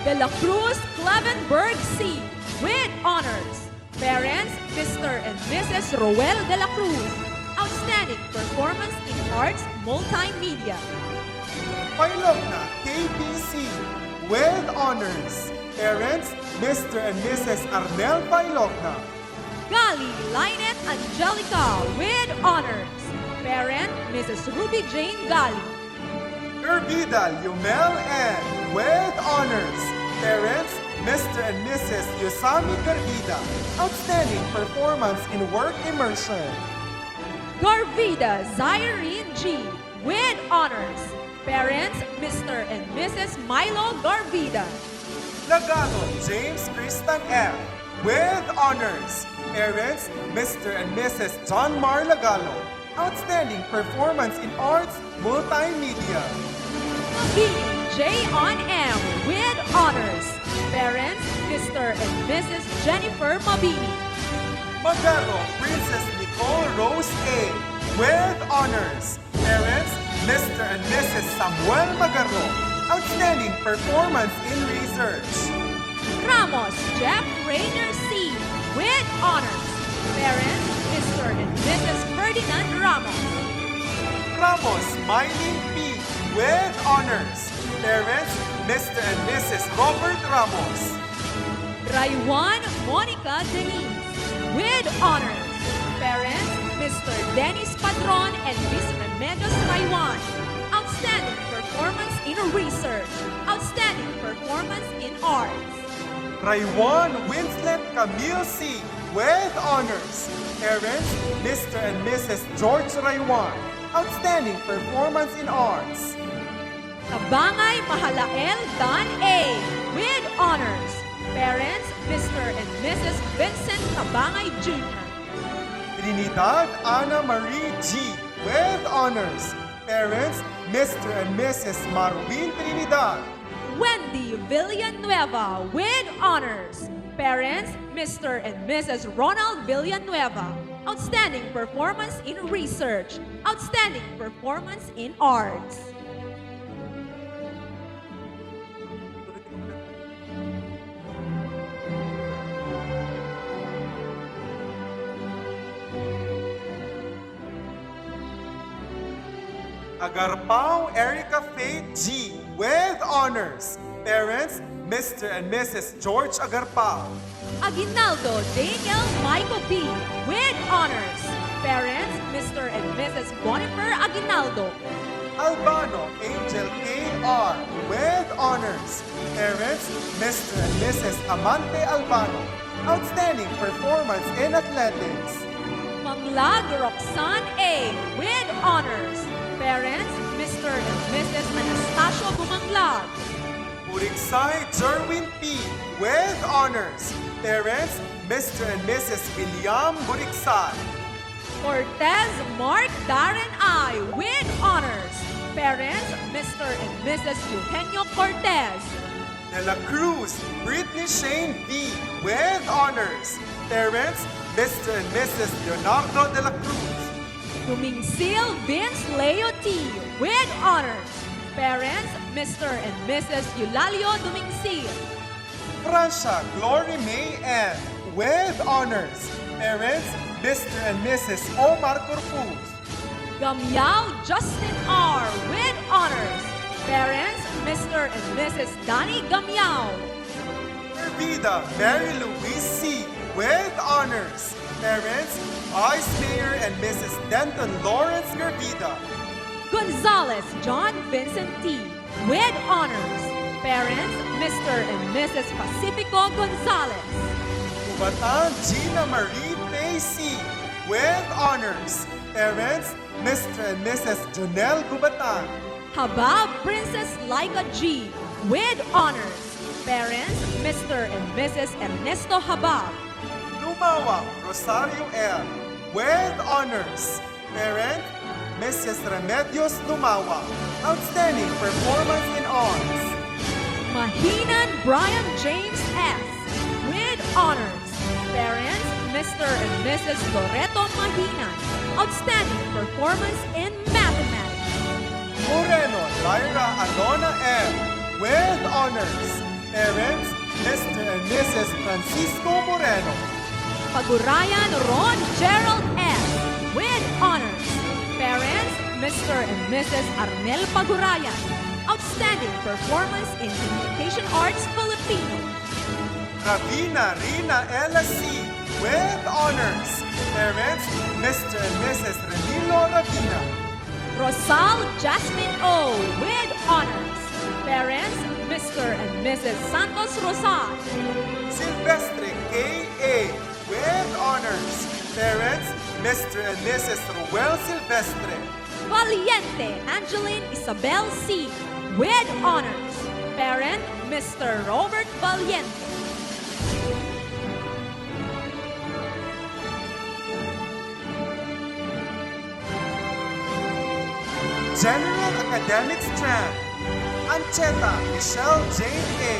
De La Cruz Clevenberg C. with honors. Parents, Mr. and Mrs. Roel De La Cruz. Outstanding performance in Arts Multimedia. Pailogna KBC with honors. Parents, Mr. and Mrs. Arnel Pailogna. Gali Lynette Angelica with honors. Parent, Mrs. Ruby Jane Gali. Gervida Yumel N. with honors. Parents, Mr. and Mrs. Yusami Gervida. Outstanding performance in work immersion. Garvida Zyrene G. with honors. Parents, Mr. and Mrs. Milo Garvida. Lagano James Christian F. with honors. Parents, Mr. and Mrs. John Mar Lagalo. Outstanding performance in arts, multimedia. Mabini J. M. with honors. Parents, Mr. and Mrs. Jennifer Mabini. Magaro Princess Nicole Rose A. with honors. Parents, Mr. and Mrs. Samuel Magaro. Outstanding performance in research. Ramos Jeff Rainer C. with honors. Parents, Mr. and Mrs. Ferdinand Ramos. Ramos Mining P. with honors. Parents, Mr. and Mrs. Robert Ramos. Raywan Monica Denise with honors. Parents, Mr. Dennis Padron and Miss Remedios Raywan. Outstanding performance in research. Outstanding performance in arts. Raywan Winslet Camille C. with honors. Parents, Mr. and Mrs. George Raywan. Outstanding performance in arts. Kabangay Mahalael Dan A. with honors. Parents, Mr. and Mrs. Vincent Kabangay Jr. Trinidad Ana Marie G. with honors. Parents, Mr. and Mrs. Marwin Trinidad. Wendy Villanueva with honors. Parents, Mr. and Mrs. Ronald Villanueva. Outstanding performance in research. Outstanding performance in arts. Agarpao Erica Faith G. with honors. Parents, Mr. and Mrs. George Agarpao. Aguinaldo Daniel Michael B. with honors. Parents, Mr. and Mrs. Bonifer Aguinaldo. Albano Angel K.R. with honors. Parents, Mr. and Mrs. Amante Albano. Outstanding performance in athletics. Manglag Roxanne A. with honors. Parents, Mr. and Mrs. Anastasio Bumanglag. Puriksay Jerwin P. with honors. Parents, Mr. and Mrs. William Buriksay. Cortez Mark Darren I. with honors. Parents, Mr. and Mrs. Eugenio Cortez. De La Cruz Britney Shane V. with honors. Parents, Mr. and Mrs. Leonardo De La Cruz. Dumingsil Vince Leo T. with honors. Parents, Mr. and Mrs. Eulalio Dumingsil. Francia Glory May N. with honors. Parents, Mr. and Mrs. Omar Corpus. Gamyao Justin R. with honors. Parents, Mr. and Mrs. Danny Gamyao. Hervida Mary Louise C. with honors. Parents, Vice Mayor and Mrs. Denton Lawrence Gervida. Gonzalez John Vincent T. with honors. Parents, Mr. and Mrs. Pacifico Gonzalez. Ubatan Gina Marie Pacey with honors. Parents, Mr. and Mrs. Jonelle Gubatan. Habab Princess Laika G. with honors. Parents, Mr. and Mrs. Ernesto Habab. Lumawang Rosario L. with honors. Parent, Mrs. Remedios Lumawang. Outstanding performance in arts. Mahinan Brian James S. with honors. Parents, Mr. and Mrs. Loreto Mahinan. Outstanding performance in mathematics. Moreno Lyra Alona M. with honors. Parents, Mr. and Mrs. Francisco Moreno. Pagurayan Ron Gerald S. with honors. Parents, Mr. and Mrs. Arnel Pagurayan. Outstanding performance in Communication Arts Filipino. Ravina Rina LC with honors. Parents, Mr. and Mrs. Remilo Ravina. Rosal Jasmine O. with honors. Parents, Mr. and Mrs. Santos Rosal. Silvestre K.A. with honors. Parents, Mr. and Mrs. Ruel Silvestre. Valiente Angeline Isabel C. with honors. Parent, Mr. Robert Valiente. General Academic Strand, Ancheta Michelle Jane A.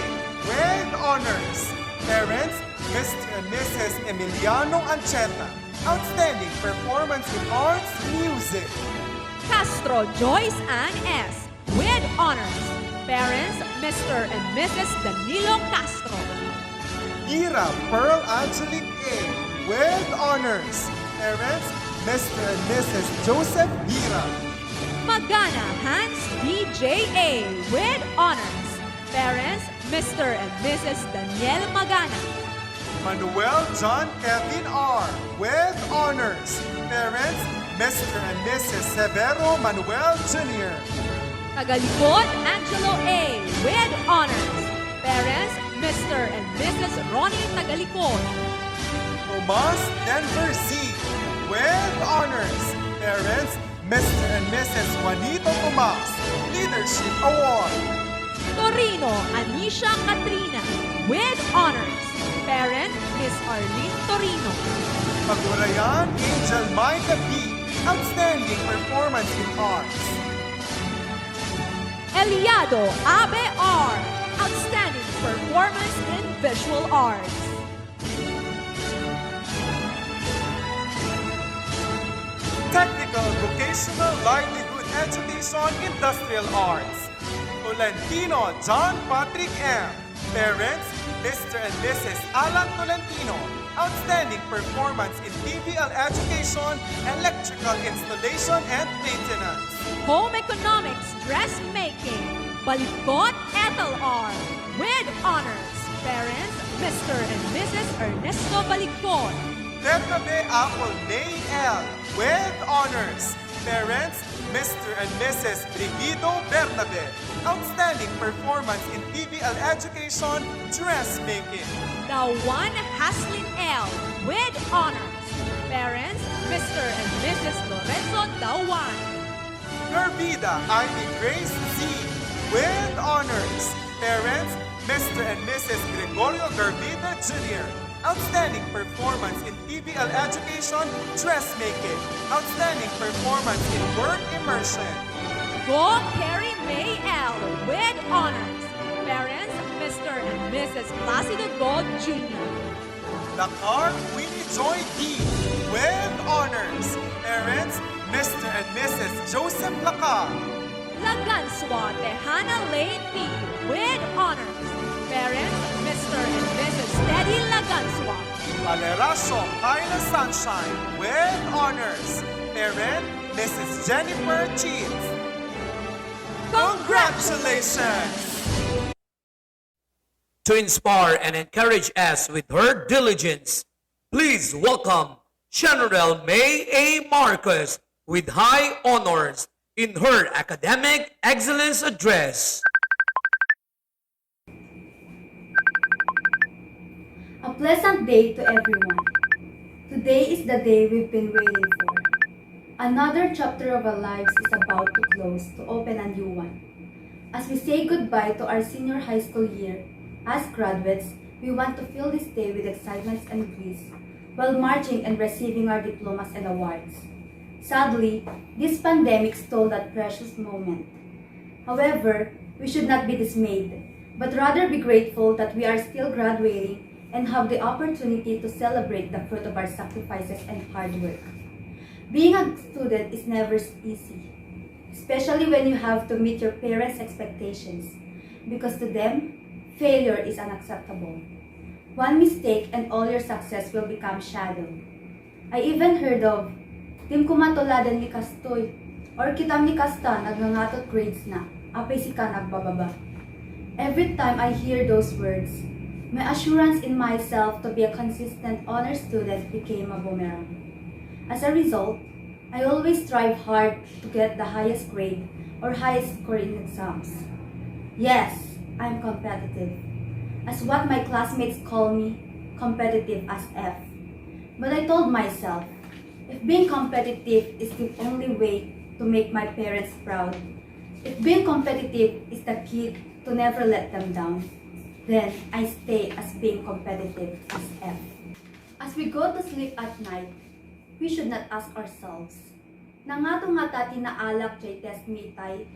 with honors. Parents, Mr. and Mrs. Emiliano Ancheta. Outstanding performance in arts, music. Castro Joyce Ann S. with honors. Parents, Mr. and Mrs. Danilo Castro. Gira Pearl Angelique A. with honors. Parents, Mr. and Mrs. Joseph Gira. Magana Hans D.J.A. with honors. Parents, Mr. and Mrs. Daniel Magana. Manuel John Kevin R. with honors. Parents, Mr. and Mrs. Severo Manuel Jr. Tagalikod Angelo A. with honors. Parents, Mr. and Mrs. Ronnie Tagalikod. Tomas Denver Z. with honors. Parents, Mr. and Mrs. Juanito Tomas. Leadership Award. Torino Anisha Katrina with honors. Parent, Miss Arlene Torino. Pagurayan Angel Micah B. Outstanding performance in arts. Eliado Abe R. Outstanding performance in visual arts. Technical Vocational Livelihood Education Industrial Arts. Tolentino John Patrick M. Parents, Mr. and Mrs. Alan Tolentino. Outstanding performance in PBL education, electrical installation and maintenance. Home Economics Dressmaking. Balikot Ethel R. with honors. Parents, Mr. and Mrs. Ernesto Balikot. Bernabe Apple May L. with honors. Parents, Mr. and Mrs. Brigido Bernabe. Outstanding performance in PBL education, dressmaking. Dawan Haslin L. with honors. Parents, Mr. and Mrs. Lorenzo Dawan. Gervida Ivy Grace Z. with honors. Parents, Mr. and Mrs. Gregorio Gervida Jr. Outstanding performance in PBL education, dressmaking. Outstanding performance in work immersion. Go Carrie May L. with honors. Parents, Mr. and Mrs. Placido Gold Jr. Dakar Winnie Joy D. with honors. Parents, Mr. and Mrs. Joseph Lacar. Laganswa Tejana Lane P. with honors. Parents, Mr. and Mrs. Teddy Laganswa. Valeracio Kyla Sunshine with honors. Parent, Mrs. Jennifer Cheats. Congratulations! To inspire and encourage us with her diligence, please welcome General May A. Marcos with high honors in her Academic Excellence Address. A pleasant day to everyone. Today is the day we've been waiting for. Another chapter of our lives is about to close to open a new one. As we say goodbye to our senior high school year, as graduates, we want to fill this day with excitement and bliss while marching and receiving our diplomas and awards. Sadly, this pandemic stole that precious moment. However, we should not be dismayed, but rather be grateful that we are still graduating and have the opportunity to celebrate the fruit of our sacrifices and hard work. Being a student is never easy, especially when you have to meet your parents' expectations, because to them, failure is unacceptable. One mistake and all your success will become shadow. I even heard of, "Tim kumatuladan ni Kastoy," or "Kitam ni Kasta nagngangatot grades na, apay si ka nagbababa." Every time I hear those words, my assurance in myself to be a consistent honor student became a boomerang. As a result, I always strive hard to get the highest grade or highest score in exams. Yes, I'm competitive. As what my classmates call me, competitive as F. But I told myself, if being competitive is the only way to make my parents proud, if being competitive is the key to never let them down, then I stay as being competitive as F. As we go to sleep at night, we should not ask ourselves, Nangato nga tati naalak jay test mitay,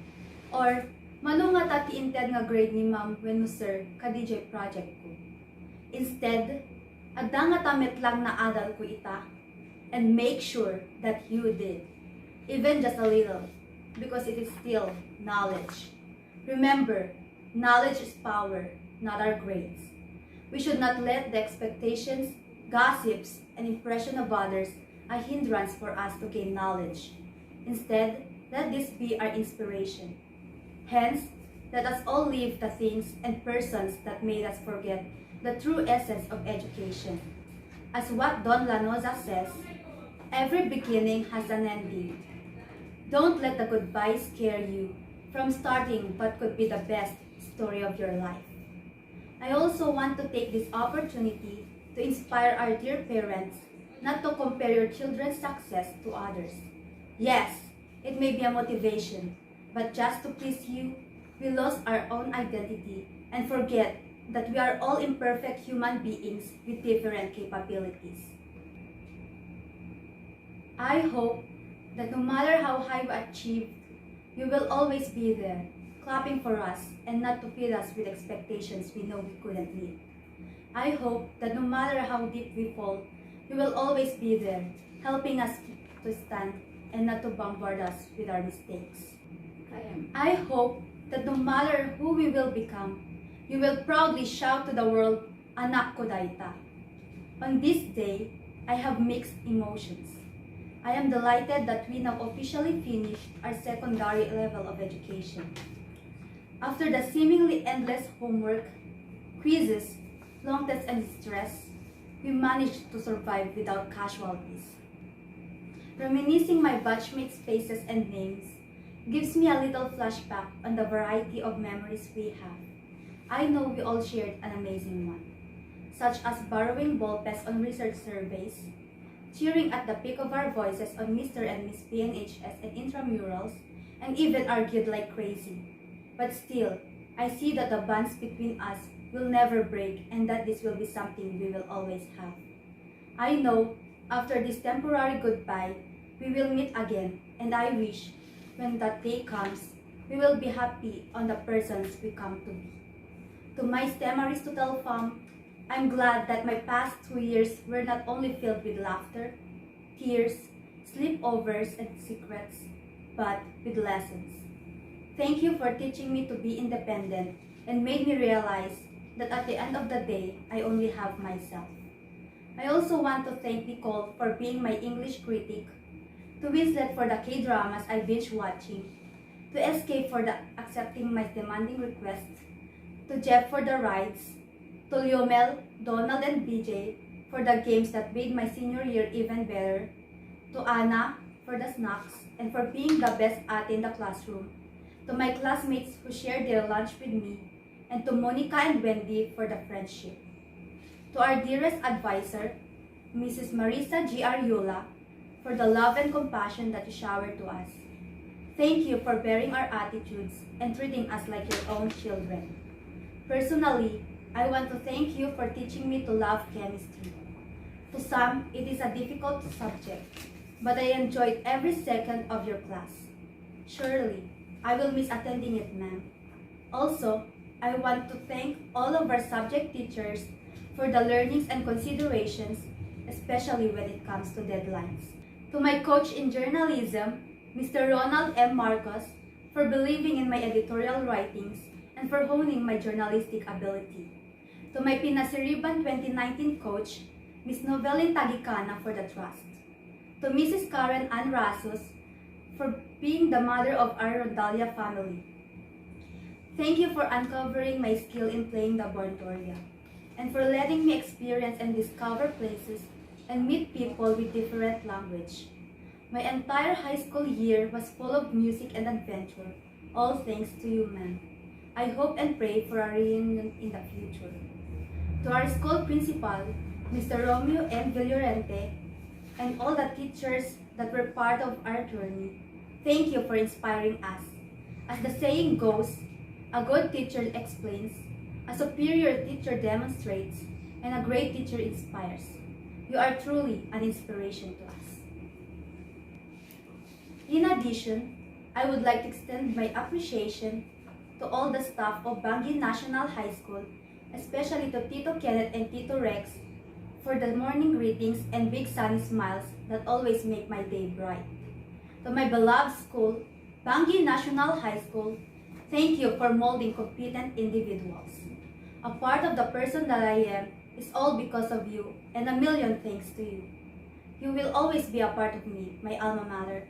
or mano nga tati inted nga grade ni ma'am when no sir kadi jay project ko. Instead, adda nga tamit lang na adal ko ita, and make sure that you did, even just a little, because it is still knowledge. Remember, knowledge is power, not our grades. We should not let the expectations, gossips, and impression of others a hindrance for us to gain knowledge. Instead, let this be our inspiration. Hence, let us all leave the things and persons that made us forget the true essence of education. As what Don Lanoza says, every beginning has an ending. Don't let the goodbye scare you from starting what could be the best story of your life. I also want to take this opportunity to inspire our dear parents not to compare your children's success to others. Yes, it may be a motivation, but just to please you, we lost our own identity and forget that we are all imperfect human beings with different capabilities. I hope that no matter how high we achieve, you will always be there, clapping for us and not to feed us with expectations we know we couldn't meet. I hope that no matter how deep we fall, you will always be there, helping us to stand and not to bombard us with our mistakes. I hope that no matter who we will become, you will proudly shout to the world, "Anak ko daita." On this day, I have mixed emotions. I am delighted that we now officially finished our secondary level of education. After the seemingly endless homework, quizzes, long tests, and stress, we managed to survive without casualties. Reminiscing my batchmates' faces and names gives me a little flashback on the variety of memories we have. I know we all shared an amazing one, such as borrowing ball pens on research surveys, cheering at the peak of our voices on Mr. and Miss NHS and intramurals, and even argued like crazy. But still, I see that the bonds between us will never break and that this will be something we will always have. I know, after this temporary goodbye, we will meet again, and I wish, when that day comes, we will be happy on the persons we come to be. To my STEM Aristotle fam, I'm glad that my past 2 years were not only filled with laughter, tears, sleepovers, and secrets, but with lessons. Thank you for teaching me to be independent and made me realize that at the end of the day, I only have myself. I also want to thank Nicole for being my English critic, to Winslet for the K-dramas I binge watching, to Escape for accepting my demanding requests, to Jeff for the rides, to Liomel, Donald, and BJ for the games that made my senior year even better, to Anna for the snacks and for being the best ate in the classroom, to my classmates who shared their lunch with me, and to Monica and Wendy for the friendship. To our dearest advisor, Mrs. Marisa G. Ariola, for the love and compassion that you showered to us. Thank you for bearing our attitudes and treating us like your own children. Personally, I want to thank you for teaching me to love chemistry. To some, it is a difficult subject, but I enjoyed every second of your class. Surely, I will miss attending it, ma'am. Also, I want to thank all of our subject teachers for the learnings and considerations, especially when it comes to deadlines. To my coach in journalism, Mr. Ronald M. Marcos, for believing in my editorial writings and for honing my journalistic ability. To my Pinasiriban 2019 coach, Ms. Novelin Tagicana, for the trust. To Mrs. Karen Ann Rasos, for being the mother of our Rondalia family. Thank you for uncovering my skill in playing the Bordoria, and for letting me experience and discover places and meet people with different language. My entire high school year was full of music and adventure, all thanks to you, ma'am. I hope and pray for a reunion in the future. To our school principal, Mr. Romeo M. Villorente, and all the teachers that were part of our journey, thank you for inspiring us. As the saying goes, a good teacher explains, a superior teacher demonstrates, and a great teacher inspires. You are truly an inspiration to us. In addition, I would like to extend my appreciation to all the staff of Bangui National High School, especially to Tito Kenneth and Tito Rex, for the morning greetings and big sunny smiles that always make my day bright. To my beloved school, Bangui National High School, thank you for molding competent individuals. A part of the person that I am is all because of you, and a million thanks to you. You will always be a part of me, my alma mater.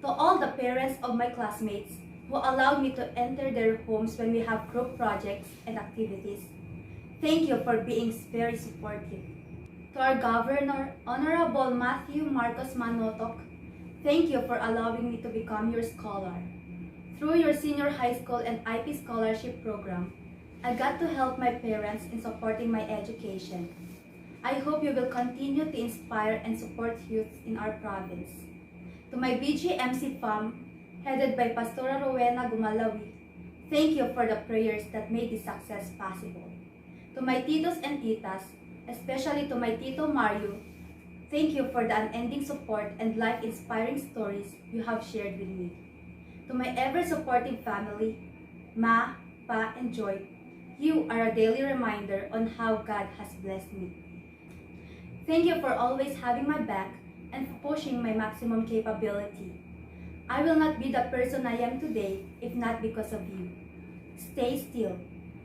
To all the parents of my classmates who allowed me to enter their homes when we have group projects and activities, thank you for being very supportive. To our Governor, Honorable Matthew Marcos Manotok, thank you for allowing me to become your scholar. Through your senior high school and IP scholarship program, I got to help my parents in supporting my education. I hope you will continue to inspire and support youth in our province. To my BGMC fam, headed by Pastora Rowena Gumalawi, thank you for the prayers that made this success possible. To my titos and titas, especially to my Tito Mario, thank you for the unending support and life-inspiring stories you have shared with me. To my ever-supportive family, Ma, Pa, and Joy, you are a daily reminder on how God has blessed me. Thank you for always having my back and for pushing my maximum capability. I will not be the person I am today if not because of you. Stay still.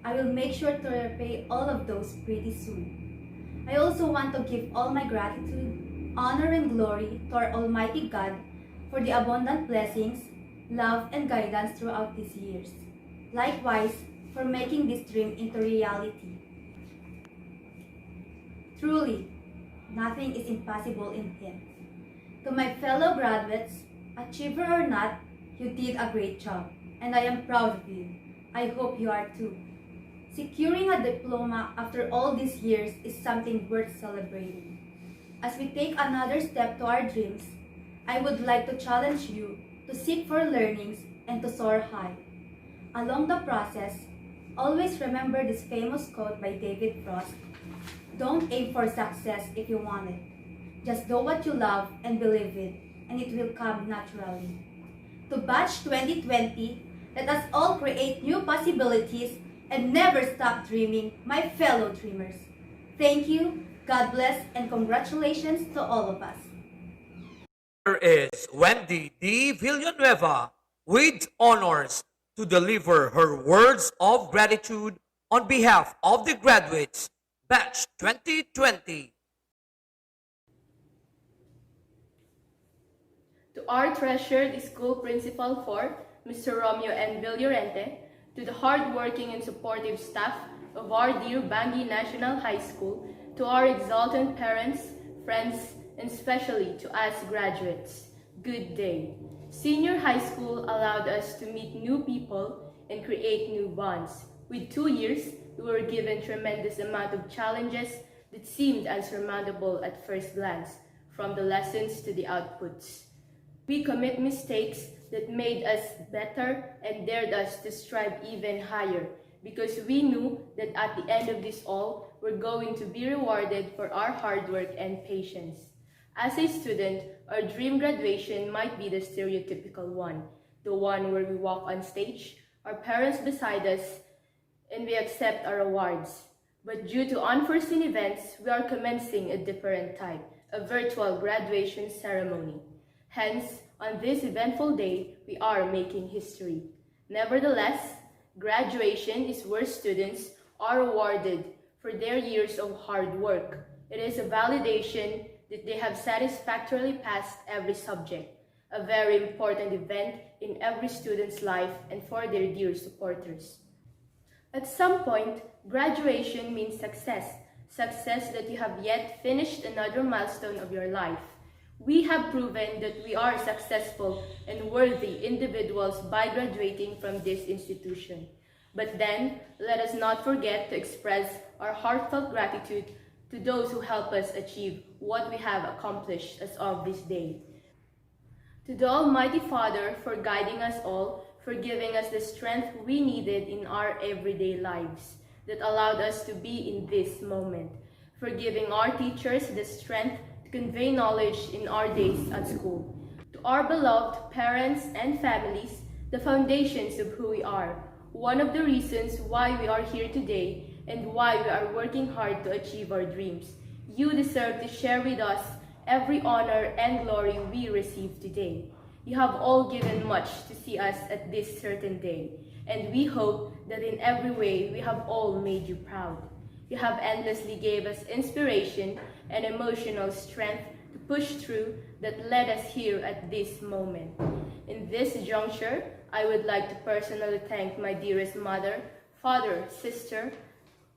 I will make sure to repay all of those pretty soon. I also want to give all my gratitude, honor, and glory to our Almighty God for the abundant blessings, love, and guidance throughout these years. Likewise, for making this dream into reality. Truly, nothing is impossible in Him. To my fellow graduates, achiever or not, you did a great job, and I am proud of you. I hope you are too. Securing a diploma after all these years is something worth celebrating. As we take another step to our dreams, I would like to challenge you to seek for learnings and to soar high. Along the process, always remember this famous quote by David Frost: "Don't aim for success if you want it. Just do what you love and believe it, and it will come naturally." To Batch 2020, let us all create new possibilities and never stop dreaming, my fellow dreamers. Thank you, God bless, and congratulations to all of us. Here is Wendy D. Villanueva with honors to deliver her words of gratitude on behalf of the graduates, Batch 2020. To our treasured school principal for Mr. Romeo N. Villorente, to the hardworking and supportive staff of our dear Bangui National High School, to our exultant parents, friends, and especially to us graduates, good day. Senior high school allowed us to meet new people and create new bonds. With 2 years, we were given tremendous amount of challenges that seemed unsurmountable at first glance, from the lessons to the outputs. We commit mistakes that made us better and dared us to strive even higher, because we knew that at the end of this all, we're going to be rewarded for our hard work and patience. As a student, our dream graduation might be the stereotypical one, the one where we walk on stage, our parents beside us, and we accept our awards. But due to unforeseen events, we are commencing a different type, a virtual graduation ceremony. Hence, on this eventful day, we are making history. Nevertheless, graduation is where students are awarded for their years of hard work. It is a validation that they have satisfactorily passed every subject, a very important event in every student's life and for their dear supporters. At some point, graduation means success, success that you have yet finished another milestone of your life. We have proven that we are successful and worthy individuals by graduating from this institution. But then, let us not forget to express our heartfelt gratitude to those who help us achieve what we have accomplished as of this day. To the Almighty Father for guiding us all, for giving us the strength we needed in our everyday lives that allowed us to be in this moment, for giving our teachers the strength to convey knowledge in our days at school. To our beloved parents and families, the foundations of who we are, one of the reasons why we are here today and why we are working hard to achieve our dreams. You deserve to share with us every honor and glory we receive today. You have all given much to see us at this certain day, and we hope that in every way we have all made you proud. You have endlessly gave us inspiration and emotional strength to push through that led us here at this moment. In this juncture, I would like to personally thank my dearest mother, father, sister,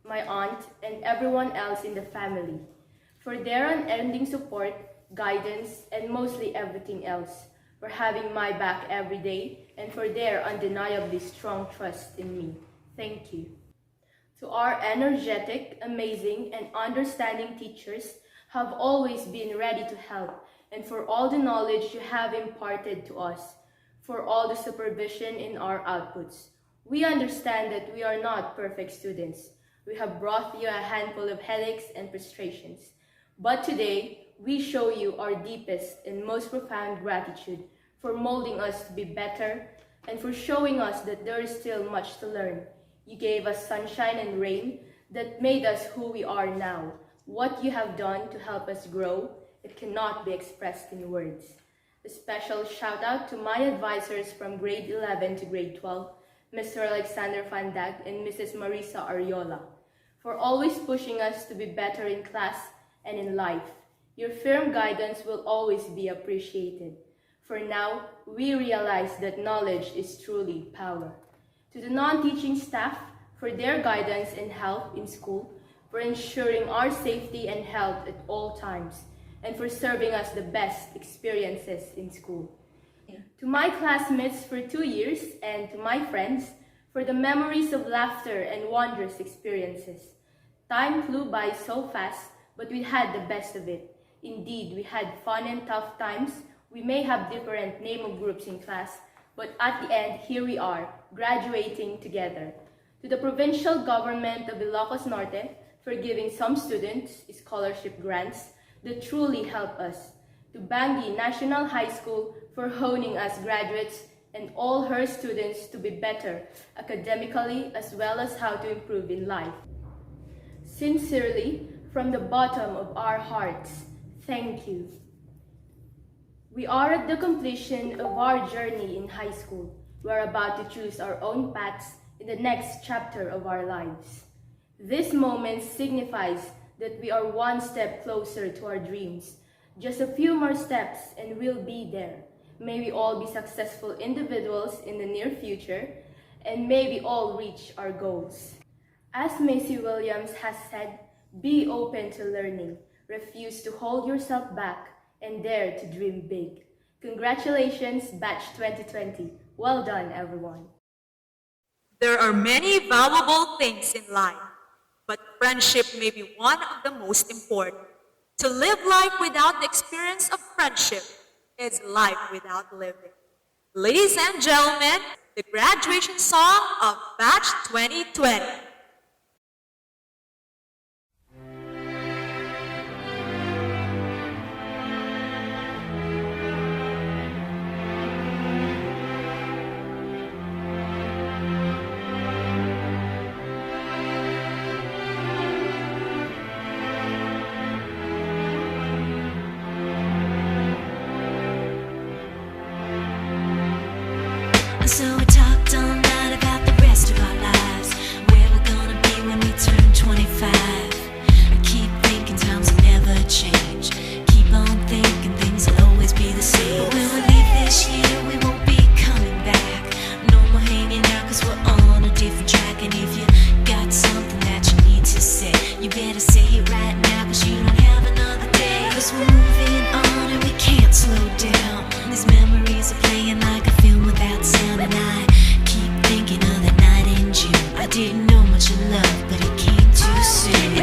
my aunt, and everyone else in the family for their unending support, guidance, and mostly everything else, for having my back every day, and for their undeniably strong trust in me. Thank you. To our energetic, amazing, and understanding teachers have always been ready to help, and for all the knowledge you have imparted to us, for all the supervision in our outputs. We understand that we are not perfect students. We have brought you a handful of headaches and frustrations. But today, we show you our deepest and most profound gratitude for molding us to be better and for showing us that there is still much to learn. You gave us sunshine and rain that made us who we are now. What you have done to help us grow, it cannot be expressed in words. A special shout out to my advisors from grade 11 to grade 12, Mr. Alexander Fandag and Mrs. Marisa Ariola, for always pushing us to be better in class and in life. Your firm guidance will always be appreciated. For now, we realize that knowledge is truly power. To the non-teaching staff, for their guidance and help in school, for ensuring our safety and health at all times, and for serving us the best experiences in school. To my classmates for 2 years, and to my friends, for the memories of laughter and wondrous experiences. Time flew by so fast, but we had the best of it. Indeed, we had fun and tough times. We may have different name of groups in class, but at the end, here we are, graduating together. To the provincial government of Ilocos Norte for giving some students scholarship grants that truly help us. To Bangui National High School for honing us graduates and all her students to be better academically as well as how to improve in life. Sincerely, from the bottom of our hearts, thank you. We are at the completion of our journey in high school. We are about to choose our own paths in the next chapter of our lives. This moment signifies that we are one step closer to our dreams. Just a few more steps and we'll be there. May we all be successful individuals in the near future, and may we all reach our goals. As Macy Williams has said, be open to learning, refuse to hold yourself back, and dare to dream big. Congratulations, Batch 2020. Well done, everyone. There are many valuable things in life, but friendship may be one of the most important. To live life without the experience of friendship is life without living. Ladies and gentlemen, the graduation song of Batch 2020. So we talked all night about the rest of our lives, where we're gonna be when we turn 25. I keep thinking times will never change. Keep on thinking things will always be the same. But when we leave this year, we won't be coming back. No more hanging out, cause we're on a different track. And if you got something that you need to say, you better say it right now, cause you don't have another day. Cause we're moving on and we can't slow down. These memories are playing like a film without sound. And I keep thinking of that night in June. I didn't know much of love, but it came too soon.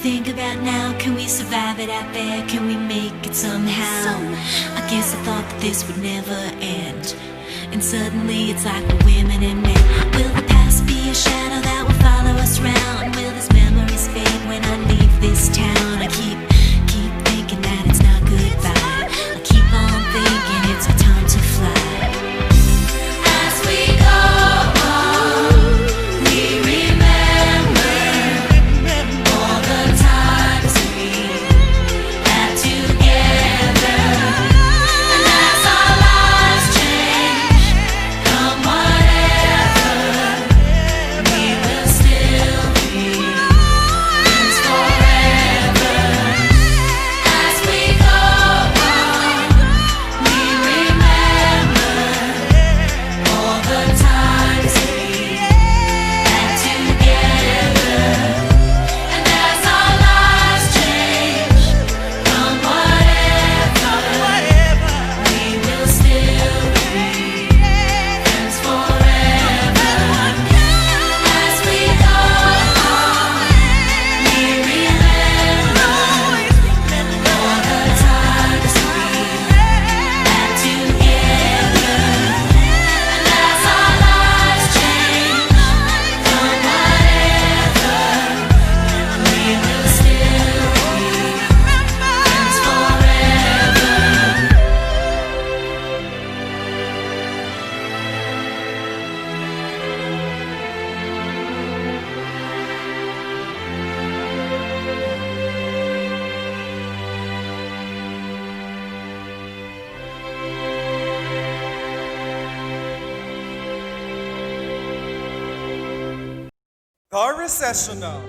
think about now, can we survive it out there? Can we make it somehow? I guess I thought that this would never end. And suddenly it's like we're women and men. Will the past be a shadow that will follow us round? Will these memories fade when I leave this town? I keep thinking that it's not goodbye. I keep on thinking it's our time to fly. As we go on, we remember all the times we had together. And as our lives change, come whatever, we will still be friends forever. As we go on, we remember all the times we had together. And as our lives change, come whatever, we will still be friends forever. As we go on, we remember all the times we had together. And as our lives change, come whatever, we will still be friends forever. The recessional